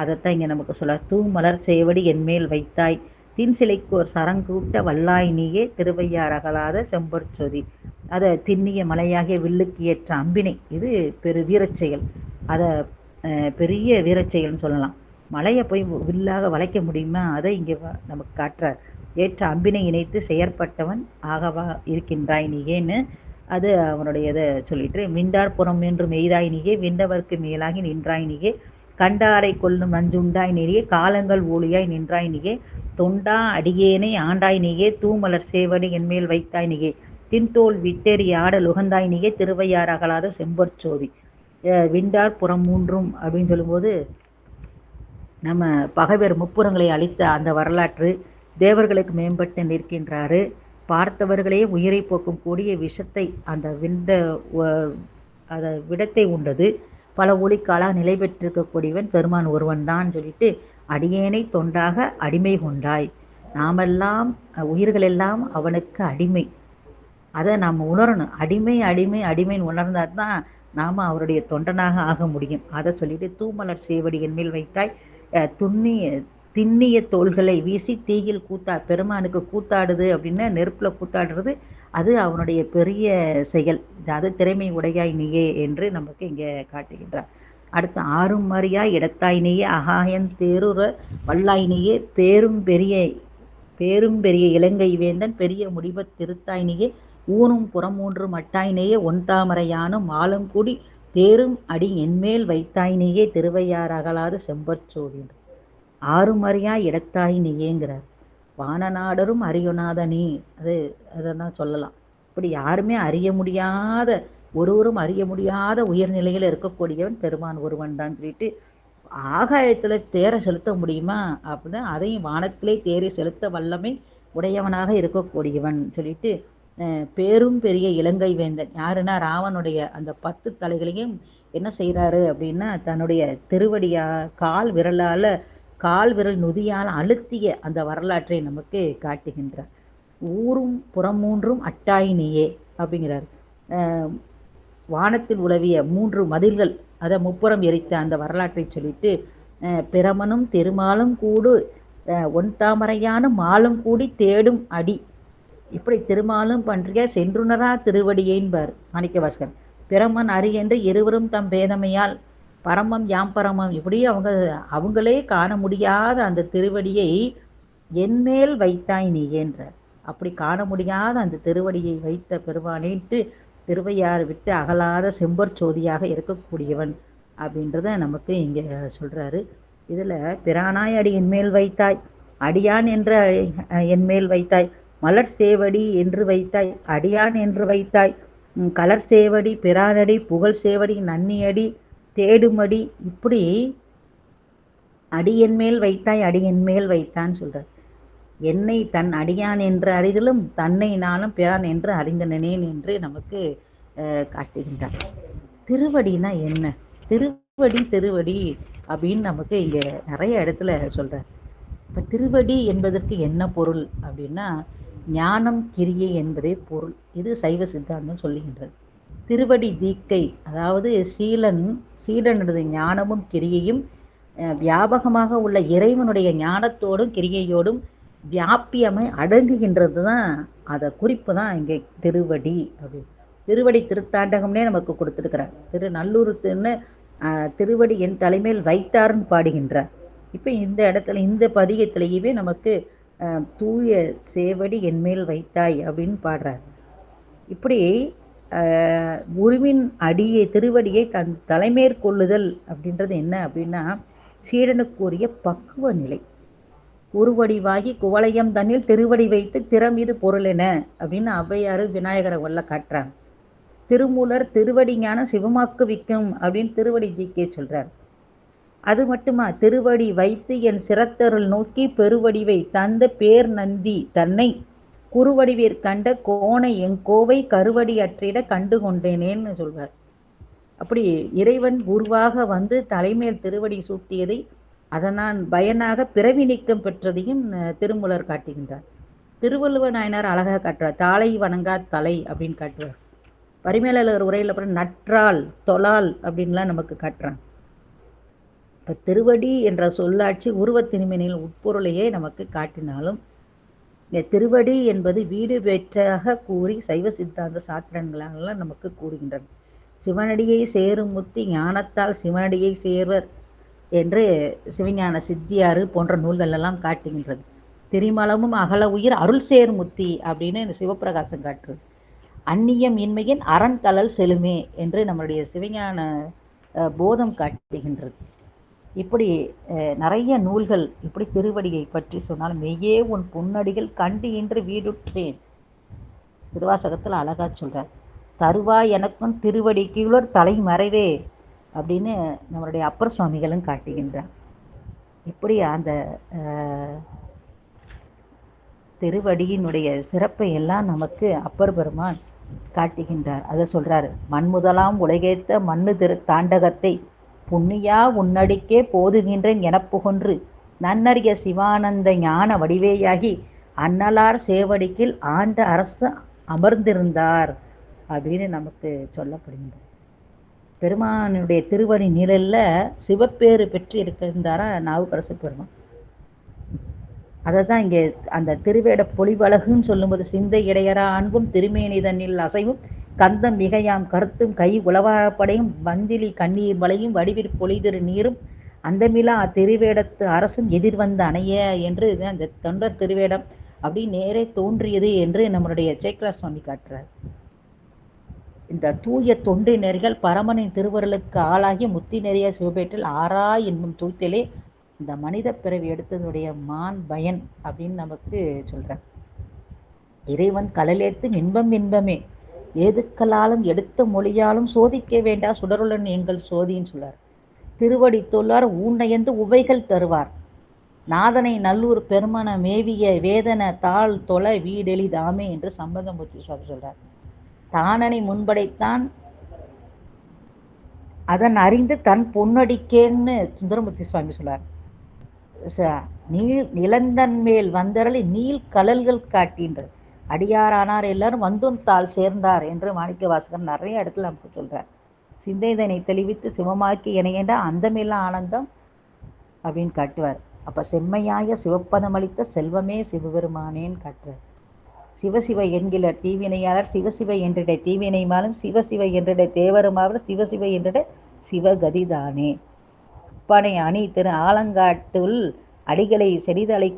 அதைத்தான் இங்க நமக்கு சொல்றார். தூ மலர் சேவடி என்மேல் வைத்தாய், தின் சிலைக்கு ஒரு சரங்கூட்ட வல்லாய் நீயே, திருவையார் அகலாத செம்பொற்சொதி. அதை திண்ணிய மலையாகிய வில்லுக்கு ஏற்ற அம்பினை, இது வீரச் செயல். அதை பெரிய வீரச் செயல்னு சொல்லலாம். மலையை போய் வில்லாக வளைக்க முடியுமா? அதை இங்கே நமக்கு காட்டுறார். ஏற்ற அம்பினை இணைத்து செயற்பட்டவன் ஆகவா இருக்கின்றாய் நீயேன்னு அது அவனுடைய இதை சொல்லிட்டு, மிண்டார் புறம் என்று மெய்தாய் நீயே, விண்டவர்க்கு மேலாகி நின்றாய் நீயே, கண்டாரை கொல்லும் நஞ்சுண்டாய் நீயே, காலங்கள் ஊழியாய் நின்றாய் நீயே, தொண்டா அடியேனை ஆண்டாய் நீயே, தூமலர் சேவடி என்மேல் வைத்தாய் நீயே, தின்தோல் விட்டேறி ஆடல் உகந்தாய் நீயே, திருவையார் அகலாத செம்பொற்சோதி. விண்டார் புறம் மூன்றும் அப்படின்னு சொல்லும்போது நம்ம பகைவர் முப்புறங்களை அளித்த அந்த வரலாற்று. தேவர்களுக்கு மேம்பட்டு நிற்கின்றாரு. பார்த்தவர்களே உயிரை போக்கும் கூடிய விஷத்தை அந்த விடத்தை உண்டது. பல ஒளிக்காலாக நிலை பெற்றிருக்கக்கூடியவன் பெருமான் ஒருவன் தான் சொல்லிட்டு, அடியேனை தொண்டாக அடிமை கொண்டாய். நாமெல்லாம் உயிர்களெல்லாம் அவனுக்கு அடிமை. அதை நாம் உணரணும். அடிமை அடிமை அடிமைன்னு உணர்ந்தால் தான் நாம் அவருடைய தொண்டனாக ஆக முடியும். அதை சொல்லிட்டு, தூமலர் சேவடி என்மேல் வைத்தாய், திண்ணிய தோள்களை வீசி தீயில் பெருமானுக்கு கூத்தாடுது அப்படின்னா நெருப்பில் கூத்தாடுறது அது அவனுடைய பெரிய செயல். அது திறமை உடையாய் நீயே என்று நமக்கு இங்கே காட்டுகின்றார். அடுத்து, ஆறும் மறியாய் இடத்தாய் நீயே, அகாயன் தேருற வல்லாய் நீயே, பேரும் பெரிய இலங்கை வேந்தன் பெரிய முடிவ திருத்தாய் நீயே, ஊனும் புறமூன்று மட்டாய் நீயே, ஒன்தாமரையானும் மாலும் கூடி தேரும் அடி என்மேல் வைத்தாய் நீயே, திருவையார் அகலாது செம்பற்சோதி. ஆறுமறியாய் இடத்தாய் நீயேங்கிறார். வானநாடரும் அறியொணாத நீ. அதெல்லாம் சொல்லலாம். இப்படி யாருமே அறிய முடியாத, ஒருவரும் அறிய முடியாத உயர்நிலையில் இருக்கக்கூடியவன் பெருமான் ஒருவன் தான் சொல்லிட்டு, ஆகாயத்தில் தேரை செலுத்த முடியுமா அப்படின்னா அதையும் வானத்திலே தேரை செலுத்த வல்லமை உடையவனாக இருக்கக்கூடியவன் சொல்லிட்டு, பேரும் பெரிய இலங்கை வேந்தன் யாருன்னா ராவனுடைய அந்த 10 தலைகளையும் என்ன செய்கிறாரு அப்படின்னா தன்னுடைய திருவடியா கால் விரல் நுதியால் அழுத்திய அந்த வரலாற்றை நமக்கு காட்டுகின்றார். ஊரும் புறமூன்றும் அட்டாய் நீயே அப்படிங்கிறார். வானத்தில் உலவிய 3 மதில்கள் அதை முப்புறம் எரித்த அந்த வரலாற்றை சொல்லிட்டு, பிரமனும் திருமாலும் கூடு ஒன்தாமரையான மாலும் கூடி தேடும் அடி. இப்படி திருமாலும் பன்றிய சென்றுணரா திருவடியேன்பார் மாணிக்கவாசகர். பிரமன் அரி என்று இருவரும் தம் பேதமையால் பரமம் யாம் பரமம், இப்படி அவங்களே காண முடியாத அந்த திருவடியை என்மேல் வைத்தாய் நீ என்றார். அப்படி காண முடியாத அந்த திருவடியை வைத்த பெருமானேட்டு திருவையாறு விட்டு அகலாத செம்பொற்சோதியாக இருக்கக்கூடியவன் அப்படின்றத நமக்கு இங்கே சொல்றாரு. இதில் பிரானாய் அடி என்மேல் வைத்தாய், அடியான் என்ற என்மேல் வைத்தாய், மலர் சேவடி என்று வைத்தாய், அடியான் என்று வைத்தாய், கலர் சேவடி பிரானடி புகழ் சேவடி நன்னியடி தேடுமடி, இப்படி அடியன் மேல் வைத்தாய் அடியன் மேல் வைத்தான்னு சொல்றார். என்னை தன் அடியான் என்று அறிதலும் தன்னை நானும் பிரான் என்று அறிந்தனேன் என்று நமக்கு காட்டுகின்றார். திருவடினா என்ன? திருவடி அப்படின்னு நமக்கு இங்கே நிறைய இடத்துல சொல்றார். இப்போ திருவடி என்பதற்கு என்ன பொருள் அப்படின்னா ஞானம் கிரியை என்பதே பொருள். இது சைவ சித்தாந்தம் சொல்லுகின்றது. திருவடி தீக்கை, அதாவது சீடனது ஞானமும் கிரியையும் வியாபகமாக உள்ள இறைவனுடைய ஞானத்தோடும் கிரியையோடும் வியாபியமை அடங்குகின்றது தான். அதை குறிப்பு தான் இங்கே திருவடி அப்படி. திருவடி திருத்தாண்டகம்னே நமக்கு கொடுத்துருக்கிறார். நல்லூருத்துன்னு திருவடி என் தலைமையில் வைத்தார்னு பாடுகின்றார். இப்போ இந்த இடத்துல இந்த பதிகத்திலேயே நமக்கு தூய சேவடி என்மேல் வைத்தாய் அப்படின்னு பாடுறார். இப்படி குருவின் அடியை திருவடியை தன் தலைமேற்கொள்ளுதல் அப்படின்றது என்ன அப்படின்னா சீடனுக்குரிய பக்குவ நிலை. குருவடிவாகி குவளையம் தன்னில் திருவடி வைத்து திறமீது பொருள் என அப்படின்னு ஔவையார் விநாயகரை வல்ல காட்டுறாங்க. திருமூலர் திருவடி ஞானம் சிவமாக்குவிக்கும் அப்படின்னு திருவடி ஜிக்கே சொல்றார். அது மட்டுமா, திருவடி வைத்து என் சிரத்தருள் நோக்கி பெருவடிவை தந்த பேர் நந்தி தன்னை குருவடிவேர் கண்ட கோணை என் கோவை கருவடி அற்றிட கண்டு கொண்டேனேன்னு சொல்வார். அப்படி இறைவன் குருவாக வந்து தலைமையில் திருவடி சூட்டியதை அதனால் பயனாக பிறவி நீக்கம் பெற்றதையும் திருமூலர் காட்டுகின்றார். திருவள்ளுவர் நாயனார் அழகாக காட்டுறார். தாளை வணங்கா தலை அப்படின்னு காட்டுவார். பரிமேலழகர் உரையில் அப்புறம் நற்றால் தொழால் அப்படின்லாம் நமக்கு காட்டுறாங்க. இப்போ திருவடி என்ற சொல்லாட்சி உருவத்திருமேனியில் உட்பொருளையே நமக்கு காட்டினாலும் இந்த திருவடி என்பது வீடு பெற்றாக கூறி சைவ சித்தாந்த சாத்திரங்களால் நமக்கு கூறுகின்றன. சிவனடியை சேரும் முத்தி ஞானத்தால் சிவனடியை சேர்வர் என்று சிவஞான சித்தியாறு போன்ற நூல்கள் எல்லாம் காட்டுகின்றது. திரிமலமும் அகல உயிர் அருள் சேர் முத்தி அப்படின்னு இந்த சிவப்பிரகாசம் காட்டுறது. அந்நியம் இன்மையின் அரண்கலல் செலுமே என்று நம்முடைய சிவஞான போதம் காட்டுகின்றது. இப்படி நிறைய நூல்கள் இப்படி திருவடியை பற்றி சொன்னால் மெய்யே உன் பொன்னடிகள் கண்டு இன்று வீடுற்றேன் திருவாசகத்தில் அழகா சொல்றார். தருவா எனக்கும் திருவடி கீழோர் தலைமறைவே அப்படின்னு நம்மளுடைய அப்பர் சுவாமிகளும் காட்டுகின்றார். இப்படி அந்த திருவடியினுடைய சிறப்பை எல்லாம் நமக்கு அப்பர் பெருமான் காட்டுகின்றார். அதை சொல்றாரு. மண்முதலாம் உலகேத்த மண்ணு திரு தாண்டகத்தை புண்ணியா உன்னடிக்கே போதுகின்றேன் எனப்புகொன்று நன்னறிய சிவானந்த ஞான வடிவேயாகி அன்னலார் சேவடிக்கில் ஆண்ட அரசு அமர்ந்திருந்தார் அப்படின்னு நமக்கு சொல்லப்படுகின்றது. பெருமானுடைய திருவடி நிழல்ல சிவப்பேறு பெற்று இருக்கின்றாரா நாவுக்கரசு பெருமான். அதை தான் இங்கே அந்த திருவேட பொலிவழகுன்னு சொல்லும்போது சிந்தை இடையரா அன்பும் திருமேனி தன்னில் அசைவும் கந்தம் மிகையாம் கருத்தும் கை உளவாரப்படையும் வந்திலி கண்ணீர் வளையும் வடிவிற் பொலிதிரு நீரும் அந்தமிலா திருவேடத்து அரசும் எதிர்வந்த அணைய என்று அந்த தொண்டர் திருவேடம் அப்படி நேரே தோன்றியது என்று நம்மளுடைய சேக்கரா சுவாமி காட்டுறார். இந்த தூய தொண்டு நெறிகள் பரமனின் திருவருளுக்கு ஆளாகி முத்தி நெறிய சிவபேட்டில் ஆறா என்னும் தூத்திலே இந்த மனித பிறவி எடுத்ததுடைய மான் பயன் அப்படின்னு நமக்கு சொல்றார். இறைவன் கடலேத்து இன்பம் இன்பமே ஏதுக்களாலும் எடுத்த மொழியாலும் சோதிக்க வேண்டா சுடருடன் எங்கள் சோதின்னு சொல்றார். திருவடி தொல்லார் ஊனையந்து உவைகள் தருவார் நாதனை நல்லூர் பெருமன மேவிய வேதன தாள் தொலை வீடெளிதாமே என்று சம்பந்தமூர்த்தி சுவாமி சொல்றார். தானனை முன்படைத்தான் அதன் அறிந்து தன் பொன்னடிக்கேன்னு சுந்தரமூர்த்தி சுவாமி சொல்றார். நிலந்தன் மேல் வந்தரளி நீல் கலல்கள் காட்டின்றது அடியாரானார் எல்லாரும் வந்தும் தாள் சேர்ந்தார் என்று மாணிக்க வாசகர் நிறைய இடத்துல நமக்கு சொல்றார். சிந்தைதனை தெளிவித்து சிவமாக்கி இணையேண்ட அந்தமில்லா ஆனந்தம் அப்படின்னு காட்டுவார். அப்ப செம்மையாய சிவப்பதம் அளித்த செல்வமே சிவபெருமானேன்னு காட்டுவார். சிவசிவ என்கிற தீவினையாளர் சிவசிவ என்றிட தீவினைமாலும் சிவசிவ என்றிட தேவருமாவர் சிவசிவ என்றிட சிவகதிதானே. பனை அணி திரு ஆலங்காட்டுள் அடிகளை செடிதலை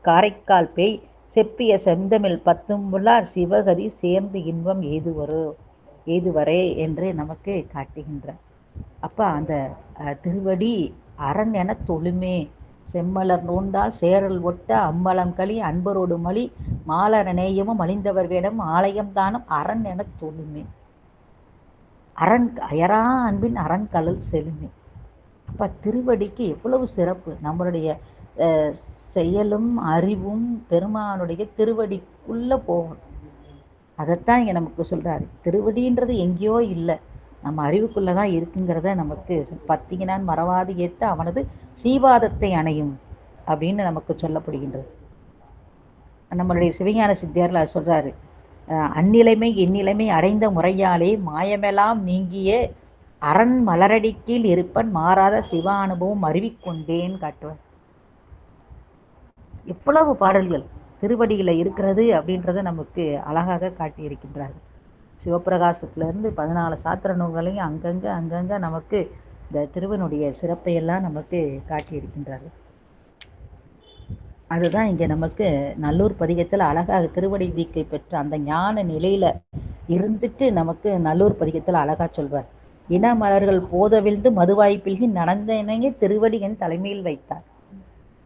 காரைக்கால் பேய் செப்பிய செந்தமிழ் பத்தும் உள்ளார் சிவகதி சேர்ந்து இன்பம் ஏதுவரே என்று நமக்கு காட்டுகின்றார். அப்ப அந்த திருவடி அரண் என தொழுமே செம்மலர் நோந்தால் சேரல் ஒட்ட அம்மலம் களி அன்பரோடு மலி மாலர நேயமும் அழிந்தவர் வேடம் ஆலயம் தானம் அரண் என தொழுமே. அரண் அயரா அன்பின் அரண் கலல் செலுமே. அப்ப திருவடிக்கு எவ்வளவு சிறப்பு. நம்மளுடைய செயலும் அறிவும் பெருமானுடைய திருவடிக்குள்ள போகணும். அதைத்தான் இங்க நமக்கு சொல்றாரு. திருவடின்றது எங்கேயோ இல்லை, நம்ம அறிவுக்குள்ளதான் இருக்குங்கிறத நமக்கு பத்தியினான் மறவாது ஏற்ற அவனது சீவாதத்தை அணையும் அப்படின்னு நமக்கு சொல்லப்படுகின்றது. நம்மளுடைய சிவஞான சித்தியார்ல சொல்றாரு. அந்நிலைமை இந்நிலைமை அடைந்த முறையாலே மாயமெல்லாம் நீங்கிய அரண் மலரடிக்கீழ் இருப்பன் மாறாத சிவ அனுபவம் அறிவிக்கொண்டேன்னு காட்டுவார். எவ்வளவு பாடல்கள் திருவடியில இருக்கிறது அப்படின்றத நமக்கு அழகாக காட்டியிருக்கின்றார்கள். சிவப்பிரகாசத்திலிருந்து 14 சாத்திர நூல்களையும் அங்கங்கே நமக்கு இந்த திருவனுடைய சிறப்பையெல்லாம் நமக்கு காட்டியிருக்கின்றார்கள். அதுதான் இங்கே நமக்கு நல்லூர் பதிகத்தில் அழகாக திருவடி தீக்கை பெற்ற அந்த ஞான நிலையில இருந்துட்டு நமக்கு நல்லூர் பதிகத்தில் அழகா சொல்வார். இனமலர்கள் போதவிழ்ந்து மதுவாய்ப்பில்கி நடந்தனைய திருவடியின் தலைமையில் வைத்தார்.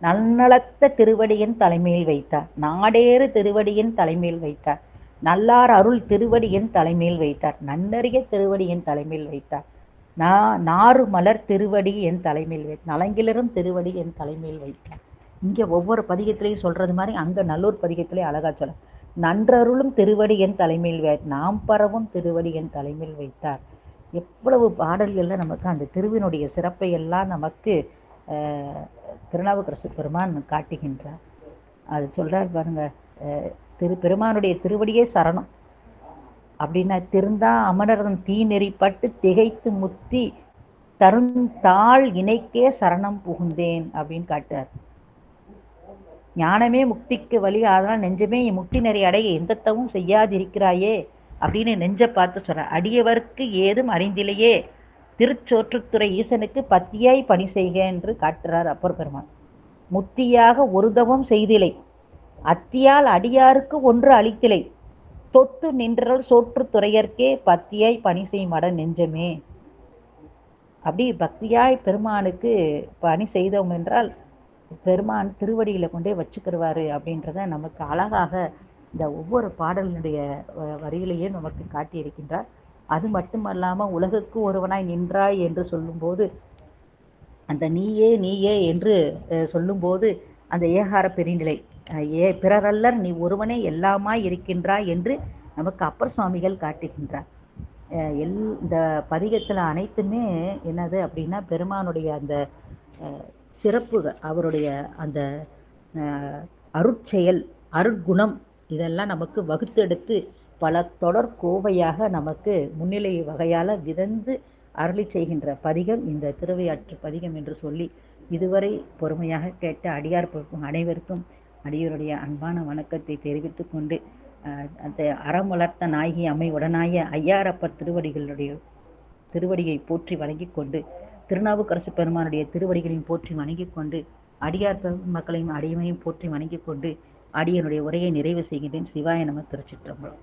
நன்னலத்த திருவடியின் தலைமையில் வைத்தார். நாடேறு திருவடியின் தலைமையில் வைத்தார். நல்லார் அருள் திருவடியின் தலைமையில் வைத்தார். நன்னறிய திருவடியின் தலைமையில் வைத்தார். நாறு மலர் திருவடி என் தலைமையில் வைத்தார். நலங்கிலரும் திருவடி என் தலைமையில் வைத்தார். இங்கே ஒவ்வொரு பதிகத்திலையும் சொல்றது மாதிரி அங்க நல்லூர் பதிகத்திலே அழகா சொல்ல, நன்றருளும் திருவடி என் தலைமையில் வைத்தார். நாம் பரவும் திருவடி என் தலைமையில் வைத்தார். எவ்வளவு பாடல்கள்ல நமக்கு அந்த திருவினுடைய சிறப்பை எல்லாம் நமக்கு திருநாவுக்கரசு பெருமான் காட்டுகின்றார். அது சொல்றார் பாருங்க, பெருமானுடைய திருவடியே சரணம் அப்படின்னா, திருந்தா அமரர்தன் தீ நெறிப்பட்டு திகைத்து முத்தி தருந்தாள் இணைக்கே சரணம் புகுந்தேன் அப்படின்னு காட்டுறார். ஞானமே முக்திக்கு வழி, அதனால் நெஞ்சமே முக்தி நெறி அடைய எந்த தவும் செய்யாதிருக்கிறாயே அப்படின்னு நெஞ்ச பார்த்து சொல்ற. அடியவருக்கு ஏதும் அறிந்திலையே திருச்சோற்றுத்துறை ஈசனுக்கு பத்தியாய் பணி செய்க என்று காட்டுறார் அப்பர் பெருமான். முத்தியாக ஒரு தவம் செய்திலை, அத்தியால் அடியாருக்கு ஒன்று அளித்திலை, தொத்து நின்றல் சோற்றுத்துறையர்க்கே பத்தியாய் பணி செய்மட நெஞ்சமே. அப்படி பக்தியாய் பெருமானுக்கு பணி செய்தோம் என்றால் பெருமான் திருவடியில கொண்டே வச்சுக்கிடுவாரு அப்படின்றத நமக்கு அழகாக இந்த ஒவ்வொரு பாடலினுடைய வரியிலேயே நமக்கு காட்டியிருக்கின்றார். அது மட்டுமல்லாம உலகுக்கு ஒருவனாய் நின்றாய் என்று சொல்லும்போது, அந்த நீயே நீயே என்று சொல்லும்போது அந்த ஏகார பெருநிலை, பிறரல்லர் நீ ஒருவனே எல்லாமாய் இருக்கின்றாய் என்று நமக்கு அப்பர் சுவாமிகள் காட்டுகின்றார். இந்த பதிகத்துல அனைத்துமே என்னது அப்படின்னா பெருமானுடைய அந்த சிறப்புகள், அவருடைய அந்த அருட்செயல், அருட்குணம் இதெல்லாம் நமக்கு வகுத்தெடுத்து பல தொடர் கோவையாக நமக்கு முன்னிலை வகையால விதந்து அருளி செய்கின்ற பதிகம் இந்த திருவையாற்று பதிகம் என்று சொல்லி இதுவரை பொறுமையாக கேட்ட அடியார் அனைவருக்கும் அடியோருடைய அன்பான வணக்கத்தை தெரிவித்து கொண்டு அந்த அறம் வளர்த்த நாயகி அம்மை உடனாய ஐயாரப்பர் திருவடியை போற்றி வணங்கி கொண்டு, திருநாவுக்கரசு பெருமானுடைய திருவடிகளையும் போற்றி வணங்கி கொண்டு, அடியார் மக்களையும் அடியமையும் போற்றி வணங்கி கொண்டு அடியனுடைய உரையை நிறைவு செய்கின்றேன். சிவாய நம. திருச்சிற்றம்பலம்.